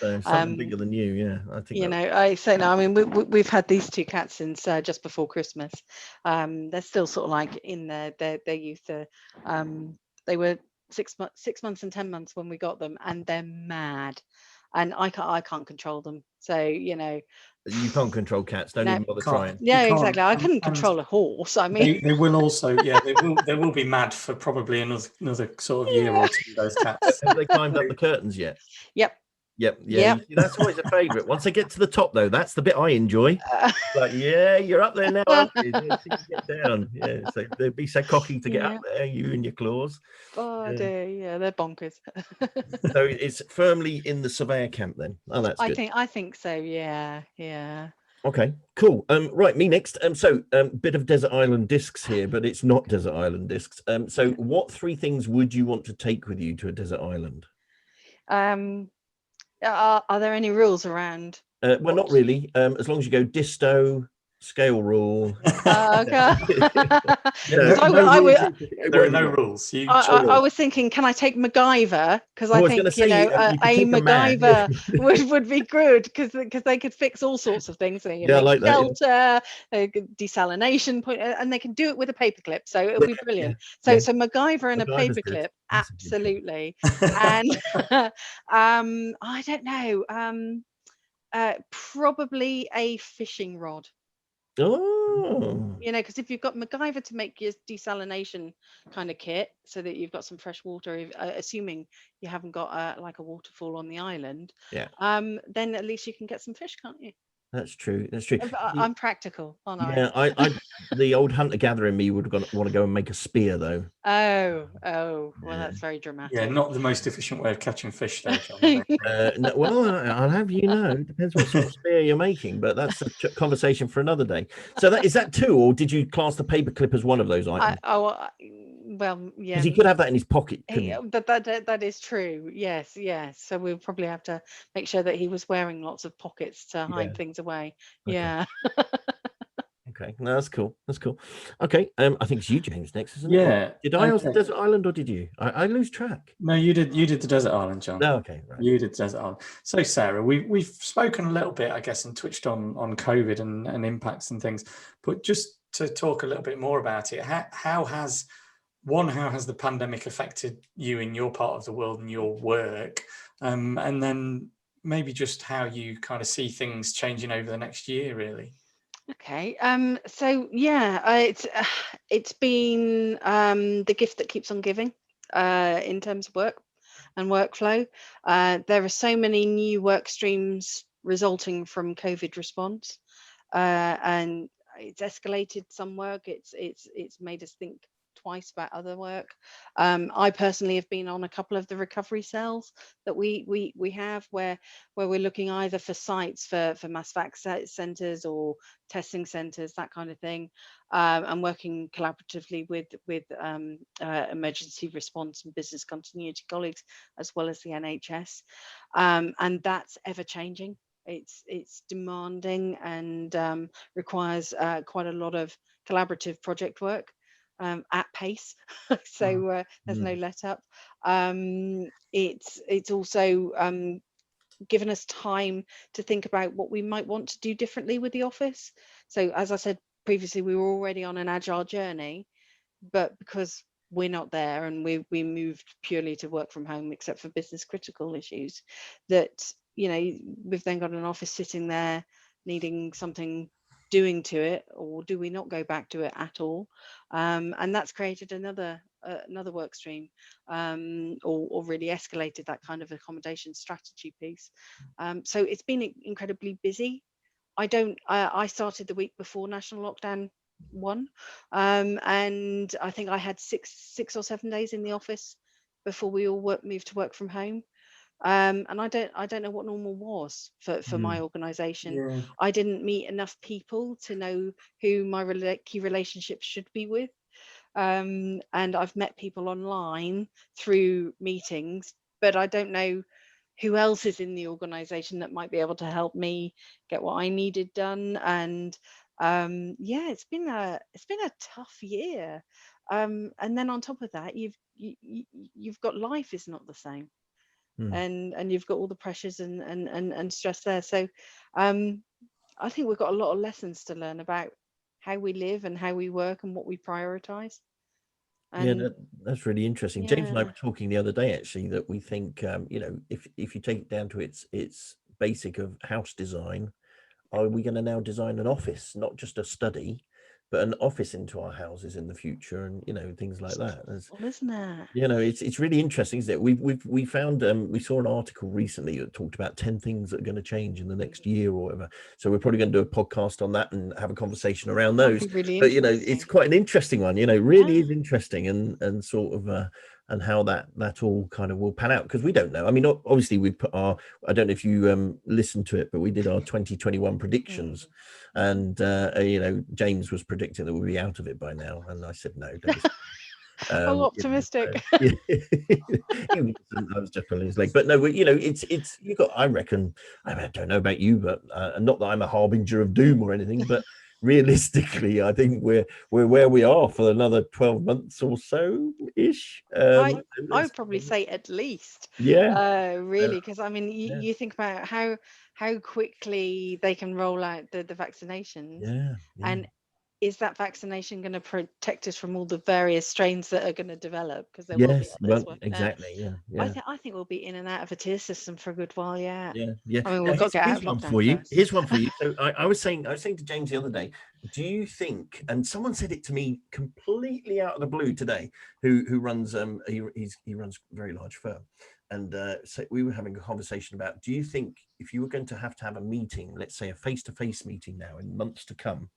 So something bigger than you. I think I say no. I mean, we've had these 2 cats since just before Christmas. They're still sort of like in their youth. They were 6 months and 10 months when we got them, and they're mad, and I can't control them. So you can't control cats. Don't even bother trying. Yeah, exactly. I couldn't control a horse. I mean, they will also, they will be mad for probably another sort of year or 2. Those cats. Have they climbed up the curtains yet? Yep. Yeah. See, that's always a favourite. Once they get to the top, though, that's the bit I enjoy. Like, you're up there now, aren't you? Get down. Yeah, so they'd be so cocky to get up there, you and your claws. Oh dear, they're bonkers. So it's firmly in the surveyor camp then. Oh, that's good. I think so. Yeah. Okay, cool. Right, me next. So bit of desert island discs here, but it's not desert island discs. So what 3 things would you want to take with you to a desert island? Are there any rules around? Well, not really. As long as you go disto, scale rule. Okay. There are no rules. I was thinking, can I take MacGyver? Because I think a MacGyver would be good because they could fix all sorts of things. I like shelter, desalination point, and they can do it with a paperclip, so it'll be brilliant. So MacGyver and a paperclip, absolutely. And I don't know. Probably a fishing rod. Oh, because if you've got MacGyver to make your desalination kind of kit so that you've got some fresh water, assuming you haven't got like a waterfall on the island, then at least you can get some fish, can't you? That's true. That's true. I'm practical, aren't Yeah, I? the old hunter-gatherer in me would want to go and make a spear, though. Oh, well, Yeah. that's very dramatic. Yeah, not the most efficient way of catching fish, though, John. I don't think. No, well, I'll have you know, depends what sort of spear you're making, but that's a conversation for another day. So is that two, or did you class the paperclip as one of those items? Well, yeah. Because he could have that in his pocket, couldn't he? That is true. Yes, yes. So we'll probably have to make sure that he was wearing lots of pockets to hide things away. Okay. Yeah. Okay, no, that's cool. That's cool. Okay, I think it's you, James, next, isn't it? Yeah. Did I ask Desert Island, or did you? I lose track. No, you did. You did the desert island, John. No, okay, right. You did desert island. So, Sarah, we've spoken a little bit, I guess, and touched on COVID and impacts and things. But just to talk a little bit more about it, how has the pandemic affected you in your part of the world and your work, and then maybe just how you kind of see things changing over the next year, really. Okay. So yeah, it's been the gift that keeps on giving in terms of work and workflow. There are so many new work streams resulting from COVID response, and it's escalated some work. It's made us think twice about other work. I personally have been on a couple of the recovery cells that we have where we're looking either for sites for mass vac centres or testing centres, that kind of thing, and working collaboratively with emergency response and business continuity colleagues as well as the NHS, and that's ever changing. It's demanding and requires quite a lot of collaborative project work. At pace, so there's no let up. It's also given us time to think about what we might want to do differently with the office. So as I said previously, we were already on an agile journey, but because we're not there and we moved purely to work from home except for business critical issues, that we've then got an office sitting there needing something doing to it, or do we not go back to it at all? And that's created another work stream, or really escalated that kind of accommodation strategy piece. So it's been incredibly busy. I started the week before national lockdown 1, and I think I had six or 7 days in the office before we all moved to work from home. And I don't know what normal was for my organization. Yeah. I didn't meet enough people to know who my key relationships should be with. And I've met people online through meetings, but I don't know who else is in the organization that might be able to help me get what I needed done. And yeah, it's been a tough year. And then on top of that, you've got life is not the same. And you've got all the pressures and stress there. So I think we've got a lot of lessons to learn about how we live and how we work and what we prioritize. Yeah, that's really interesting. James and I were talking the other day, actually, that we think, if you take it down to its basic of house design, are we going to now design an office, not just a study, but an office into our houses in the future, and things like that? Isn't it? It's really interesting, isn't it? We found we saw an article recently that talked about 10 things that are going to change in the next year or whatever. So we're probably going to do a podcast on that and have a conversation around those. Really, but it's quite an interesting one. Really is interesting, and sort of and how that all kind of will pan out, because we don't know. I mean, obviously we put I don't know if you listened to it, but we did our 2021 predictions, and James was predicting that we'll be out of it by now, and I said no. Optimistic. I was just pulling his leg, but no, it's you got. I reckon. I don't know about you, but not that I'm a harbinger of doom or anything, but realistically, I think we're where we are for another 12 months or so ish. I would probably say at least. Really, because I mean, you think about how quickly they can roll out the vaccinations, and is that vaccination going to protect us from all the various strains that are going to develop? Because there will be others. Exactly. I think we'll be in and out of a tier system for a good while. Yeah. I mean, we've got to get out of lockdown for you. first. Here's one for you. So I was saying to James the other day, do you think? And someone said it to me completely out of the blue today, who runs he runs a very large firm, so we were having a conversation about, do you think if you were going to have a meeting, let's say a face-to-face meeting now in months to come,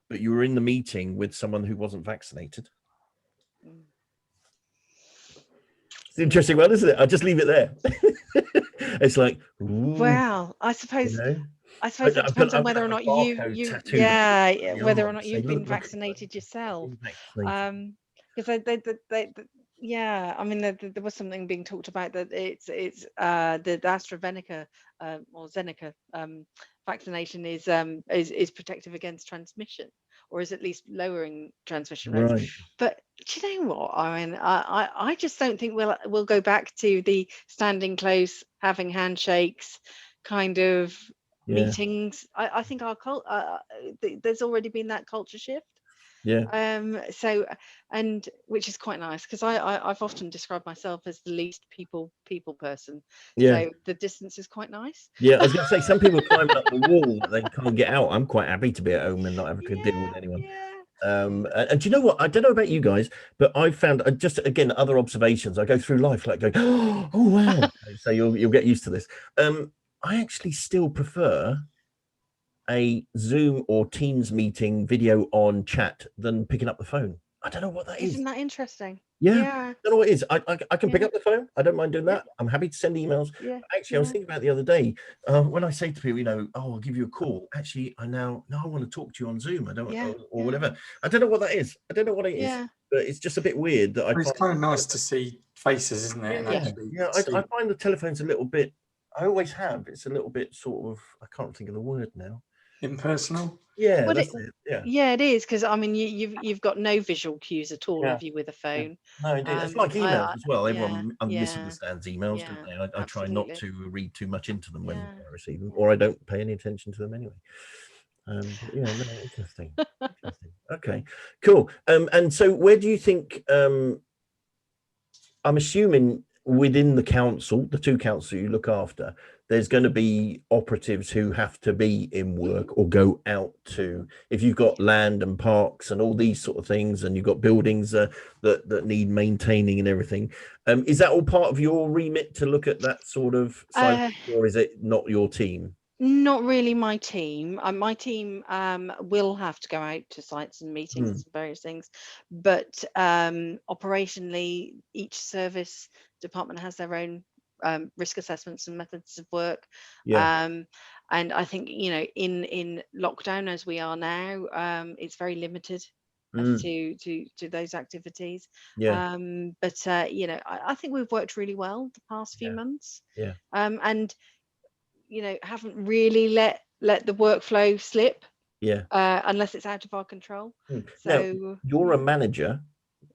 but you were in the meeting with someone who wasn't vaccinated? It's an interesting one, isn't it? I'll just leave it there. It's like, ooh, well, I suppose it depends on whether or not whether or not you've been vaccinated yourself. Because yeah, I mean, there was something being talked about that it's the AstraZeneca or Zeneca vaccination is protective against transmission, or is at least lowering transmission rates. right. But do you know what? I mean, I just don't think we'll go back to the standing close, having handshakes kind of meetings. I think there's already been that culture shift. So, and which is quite nice, because I've often described myself as the least people person. So the distance is quite nice. I was going to say, some people climb up the wall that they can't get out. I'm quite happy to be at home and not have to deal with anyone. And do you know what? I don't know about you guys, but I found just, again, other observations. I go through life like going, oh wow. So you'll get used to this. I actually still prefer a Zoom or Teams meeting video on chat than picking up the phone. I don't know what that is. Isn't that interesting? I don't know what it is. I can pick up the phone. I don't mind doing that. I'm happy to send emails. Actually, I was thinking about the other day, when I say to people, I'll give you a call. Actually, I want to talk to you on Zoom. I don't or whatever. I don't know what that is. I don't know what it is. But it's just a bit weird that it's kind of nice to see faces, isn't it? I find the telephone's a little bit. I always have. It's a little bit sort of. I can't think of the word now. Impersonal. Well, it is, because I mean you've got no visual cues at all, have you, with a phone? No, indeed. It's like emails as well. Everyone misunderstands emails, don't they? I try not to read too much into them when I receive them, or I don't pay any attention to them anyway. Interesting. Okay, cool. And so where do you think, I'm assuming within the council, the two councils you look after, there's going to be operatives who have to be in work or go out to, if you've got land and parks and all these sort of things, and you've got buildings that need maintaining and everything. Is that all part of your remit to look at that sort of side, or is it not your team? Not really my team. My team will have to go out to sites and meetings and various things, but operationally, each service department has their own risk assessments and methods of work. And I think, in lockdown as we are now, it's very limited as to those activities. But I think we've worked really well the past few months. And haven't really let the workflow slip. Unless it's out of our control. So now, you're a manager.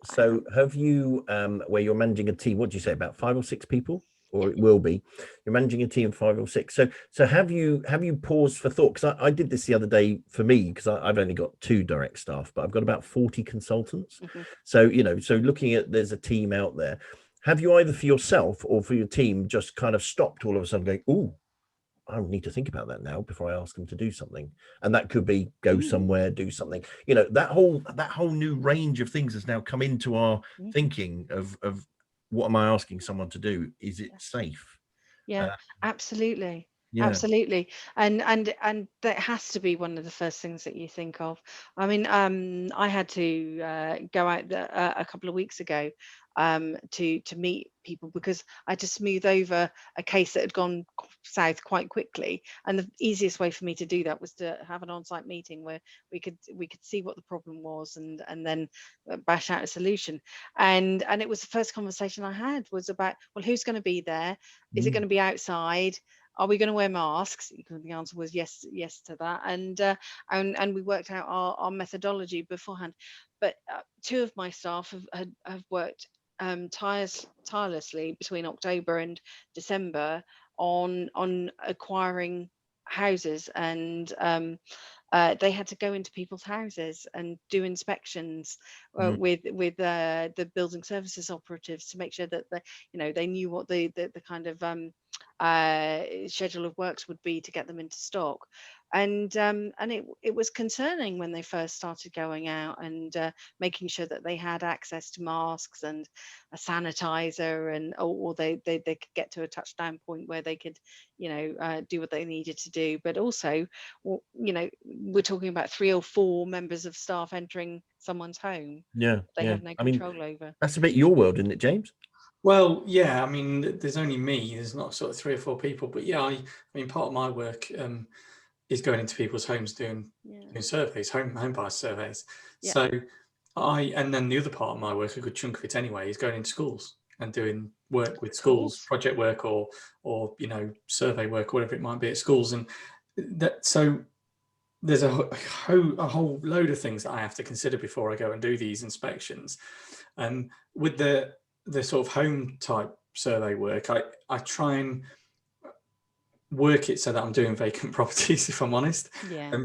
So have you, where you're managing a team, what do you say, about 5 or 6 people? Or it will be. You're managing a team of 5 or 6. So have you paused for thought? Because I did this the other day for me, because I've only got 2 direct staff, but I've got about 40 consultants. So so looking at, there's a team out there. Have you, either for yourself or for your team, just kind of stopped all of a sudden going, oh, I need to think about that now before I ask them to do something? And that could be go somewhere, do something. That whole new range of things has now come into our thinking of what am I asking someone to do? Is it safe? Absolutely. Absolutely. And that has to be one of the first things that you think of. I mean, I had to go out a couple of weeks ago to meet people, because I had to smooth over a case that had gone south quite quickly, and the easiest way for me to do that was to have an on-site meeting where we could see what the problem was, and then bash out a solution. And it was the first conversation I had was about, well, who's going to be there? Is it going to be outside? Are we going to wear masks? The answer was yes to that, and we worked out our methodology beforehand. But 2 of my staff have worked tirelessly between October and December on acquiring houses, and they had to go into people's houses and do inspections with the building services operatives to make sure that they knew what the kind of schedule of works would be to get them into stock. and it was concerning when they first started going out and making sure that they had access to masks and a sanitizer, and or they could get to a touchdown point where they could, do what they needed to do. But also, we're talking about 3 or 4 members of staff entering someone's home. Yeah, They yeah. have no I mean, control over. that's a bit your world, isn't it, James? Well, yeah, I mean, there's only me. There's not sort of 3 or 4 people, but yeah, I mean, part of my work is going into people's homes doing surveys, home buyer surveys. Yeah. So and then the other part of my work, a good chunk of it anyway, is going into schools and doing work with schools, project work or survey work, whatever it might be at schools. And so there's a whole load of things that I have to consider before I go and do these inspections. And with the sort of home type survey work, I try and work it so that I'm doing vacant properties, if I'm honest.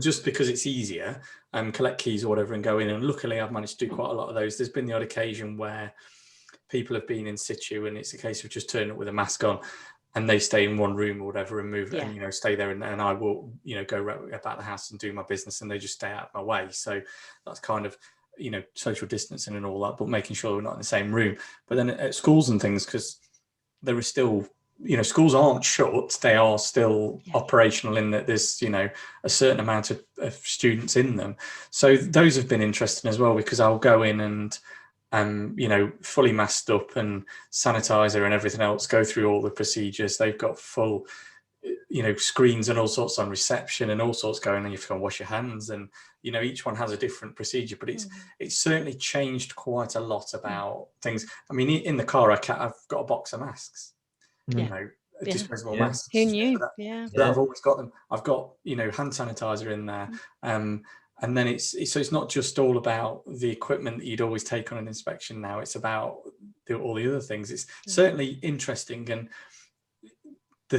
Just because it's easier, collect keys or whatever and go in. And luckily I've managed to do quite a lot of those. There's been the odd occasion where people have been in situ and it's a case of just turning up with a mask on and they stay in one room or whatever and move and stay there, and I will go about the house and do my business, and they just stay out of my way. So that's kind of social distancing and all that, but making sure we're not in the same room. But then at schools and things, because there is still schools aren't shut, they are still operational in that there's a certain amount of students in them. So those have been interesting as well, because I'll go in and fully masked up and sanitizer and everything else, go through all the procedures. They've got full screens and all sorts on reception and all sorts going on. You have to go and wash your hands, and each one has a different procedure, but it's certainly changed quite a lot about things. I mean, in the car I've got a box of masks, disposable masks. Who knew? But I've always got them. I've got hand sanitizer in there, and then it's not just all about the equipment that you'd always take on an inspection. Now it's about all the other things. It's certainly interesting, and I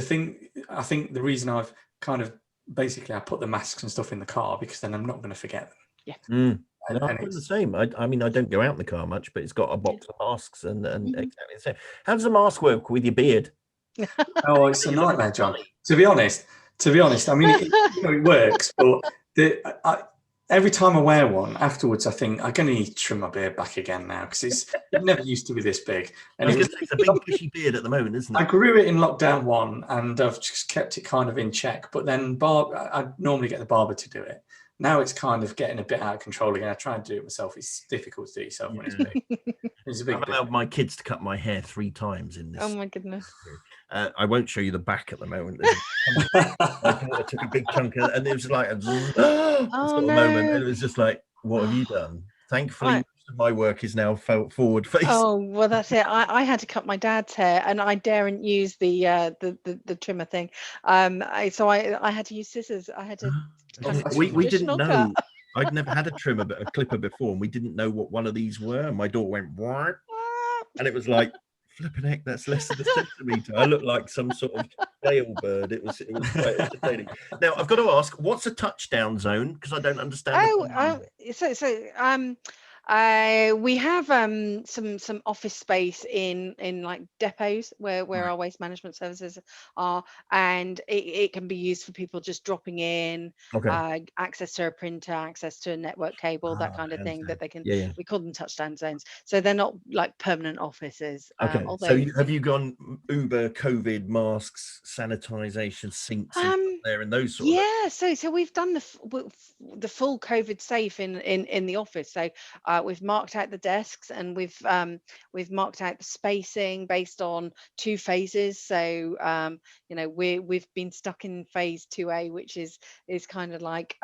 think the reason I've kind of basically I put the masks and stuff in the car, because then I'm not going to forget them. And it's the same. I mean, I don't go out in the car much, but it's got a box of masks and exactly the same. How does the mask work with your beard? Oh, it's a nightmare, John. To be honest, I mean, it works, but every time I wear one afterwards, I think I'm going to need to trim my beard back again now, because it never used to be this big. And it's a big bushy beard at the moment, isn't it? I grew it in lockdown 1, and I've just kept it kind of in check. But then I normally get the barber to do it. Now it's kind of getting a bit out of control again. I try and do it myself. It's difficult to do it yourself when it's big. It's a big. I've allowed my kids to cut my hair 3 times in this. Oh my goodness. I won't show you the back at the moment. I took a big chunk and it was like a moment, and it was just like, what have you done? Thankfully, most of my work is now forward facing. Oh well, that's it. I had to cut my dad's hair, and I daren't use the trimmer thing. So I had to use scissors. I had to. We didn't know. I'd never had a clipper before, and we didn't know what one of these were. And my daughter went, "What?" And it was like, flipping heck, that's less than a centimetre. I looked like some sort of jailbird. It was quite entertaining. Now I've got to ask, what's a touchdown zone? Because I don't understand. We have some office space in like depots where our waste management services are, and it can be used for people just dropping in, access to a printer, access to a network cable, that kind of thing, that they can. We call them touchdown zones, so they're not like permanent offices. So have you gone Uber COVID masks, sanitization, sinks there and those sort of so we've done the full COVID safe in the office. So we've marked out the desks, and we've marked out the spacing based on 2 phases. So we've been stuck in phase 2A, which is kind of like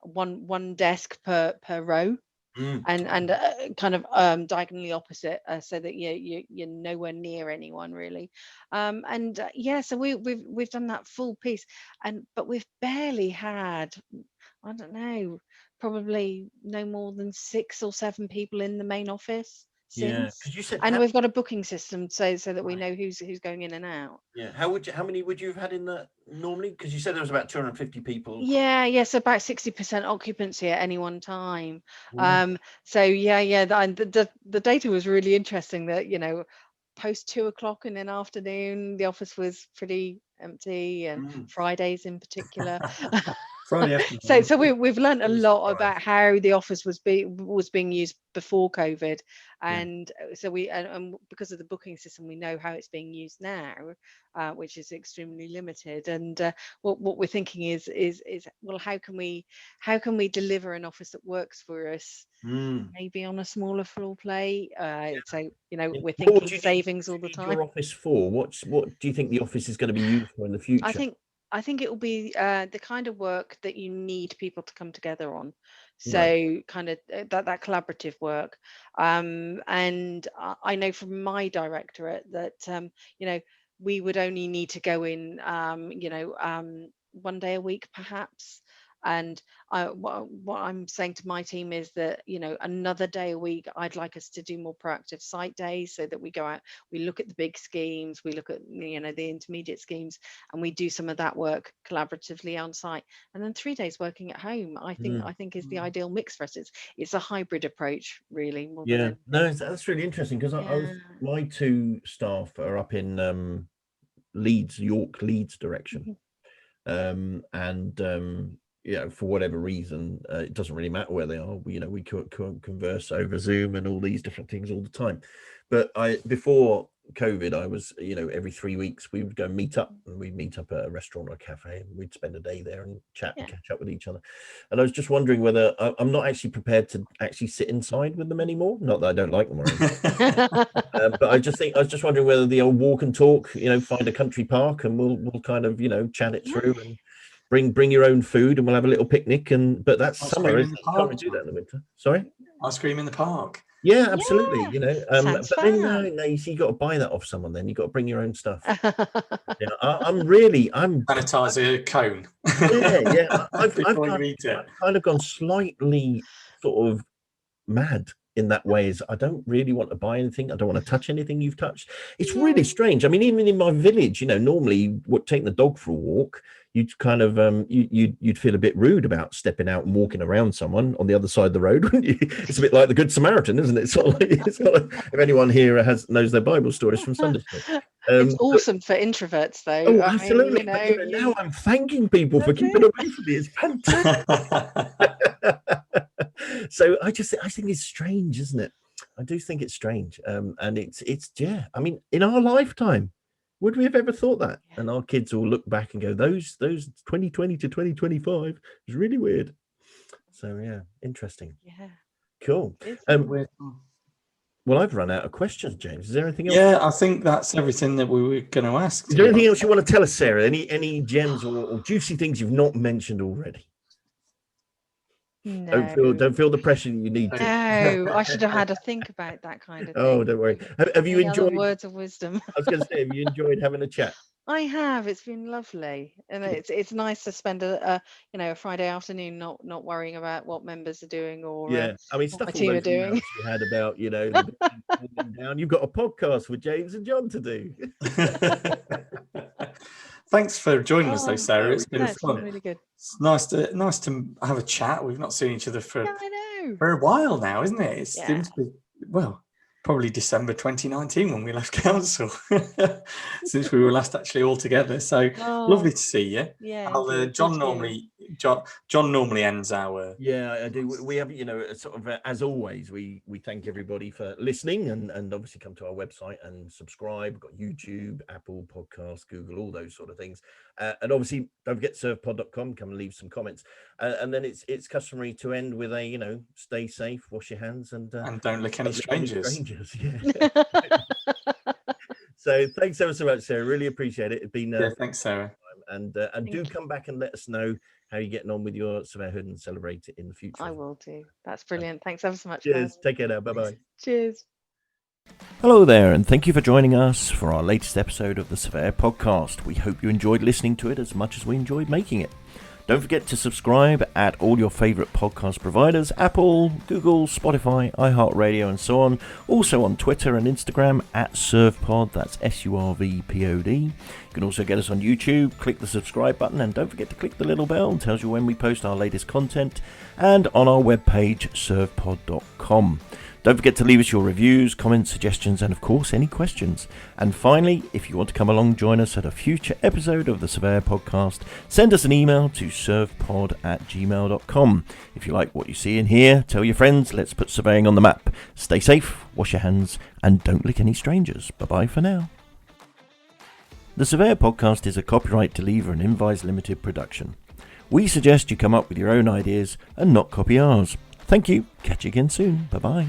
one desk per row. And kind of diagonally opposite, so that you're nowhere near anyone really. So we've done that full piece, but we've barely had, I don't know, probably no more than 6 or 7 people in the main office since. Because you said, and we've got a booking system so that we know who's going in and out. How many would you have had in that normally? Because you said there was about 250 people. So about 60% occupancy at any one time. The data was really interesting, that post 2 o'clock in an afternoon, the office was pretty empty, and Fridays in particular. Friday afternoon. So we've learned a Really lot surprised. about how the office was being used before COVID, Yeah. and so and because of the booking system, we know how it's being used now, which is extremely limited. And what we're thinking is well, how can we deliver an office that works for us, maybe on a smaller floor plate? So we're What thinking do you savings all need the your time. office for? What do you think the office is going to be used for in the future? I think it will be the kind of work that you need people to come together on. So kind of that collaborative work. And I know from my directorate that we would only need to go in 1 day a week perhaps. And what I'm saying to my team is that another day a week I'd like us to do more proactive site days, so that we go out, we look at the big schemes, we look at the intermediate schemes, and we do some of that work collaboratively on site. And then 3 days working at home, I think is the ideal mix for us. It's a hybrid approach, really, more than anything. No, that's really interesting, because my 2 staff are up in York Leeds direction, and for whatever reason, it doesn't really matter where they are. We converse over Zoom and all these different things all the time. But before COVID, I was, every 3 weeks we would go meet up, and we'd meet up at a restaurant or a cafe, and we'd spend a day there and chat and catch up with each other. And I was just wondering whether I'm not actually prepared to actually sit inside with them anymore. Not that I don't like them or anything. But I was just wondering whether the old walk and talk, find a country park, and we'll kind of, chat it through, and bring your own food, and we'll have a little picnic. But that's summer, isn't it? You can't really do that in the winter. Sorry? Ice cream in the park. Yeah, absolutely. Sounds But then fun. no, you see, you got to buy that off someone. Then you got to bring your own stuff. I'm Sanitizer cone. I've kind of gone slightly sort of mad in that way. Is I don't really want to buy anything. I don't want to touch anything you've touched. It's really strange. I mean, even in my village, normally taking the dog for a walk, you'd kind of you'd feel a bit rude about stepping out and walking around someone on the other side of the road, wouldn't you? It's a bit like the Good Samaritan, isn't it? It's not like if anyone here knows their Bible stories from Sunday school. It's awesome for introverts, though. Oh, absolutely. Now I'm thanking people for keeping away from me. It's fantastic. So I think it's strange, isn't it? I do think it's strange. And it's I mean, in our lifetime, would we have ever thought that? And our kids will look back and go, those 2020 to 2025 is really weird. So yeah, interesting. Yeah. Cool. Weird. Well, I've run out of questions, James. Is there anything else? Yeah, I think that's everything that we were going to ask. Is there anything else you want to tell us, Sarah? Any gems or juicy things you've not mentioned already? No. Don't feel the pressure you need to. No, I should have had a think about that kind of thing. Oh, don't worry. Have you enjoyed words of wisdom? I was going to say, have you enjoyed having a chat? I have. It's been lovely, and it's nice to spend a Friday afternoon not worrying about what members are doing or I mean, stuff my team are doing. You had about the down. You've got a podcast with James and John to do. Thanks for joining us, though, Sarah. It's been it's fun. been really good. It's nice to have a chat. We've not seen each other for a while now, isn't it? It seems to be, probably December 2019 when we left council, since we were last actually all together. So lovely to see you. Yeah. John normally ends our. Yeah, I do. We have, sort of as always, we thank everybody for listening and obviously come to our website and subscribe. We've got YouTube, Apple Podcasts, Google, all those sort of things. And obviously, don't forget servepod.com. Come and leave some comments. And then it's customary to end with a stay safe, wash your hands, and don't lick any strangers. Yeah. So thanks ever so much, Sarah. Really appreciate it. It's been thanks, Sarah. And do come back and let us know how you're getting on with your surveyorhood and celebrate it in the future. I will do. That's brilliant. Thanks ever so much. Cheers. Take care now. Bye-bye. Cheers. Hello there, and thank you for joining us for our latest episode of the Surveyor Podcast. We hope you enjoyed listening to it as much as we enjoyed making it. Don't forget to subscribe at all your favourite podcast providers: Apple, Google, Spotify, iHeartRadio, and so on. Also on Twitter and Instagram at SurvPod, that's SURVPOD. You can also get us on YouTube. Click the subscribe button, and don't forget to click the little bell. It tells you when we post our latest content. And on our webpage, survepod.com. gmail.com. Don't forget to leave us your reviews, comments, suggestions, and of course, any questions. And finally, if you want to come along, join us at a future episode of the Surveyor Podcast, send us an email to survepod@gmail.com. If you like what you see and hear, tell your friends. Let's put surveying on the map. Stay safe, wash your hands, and don't lick any strangers. Bye-bye for now. The Surveyor Podcast is a copyright Deliver and Invise Limited production. We suggest you come up with your own ideas and not copy ours. Thank you. Catch you again soon. Bye-bye.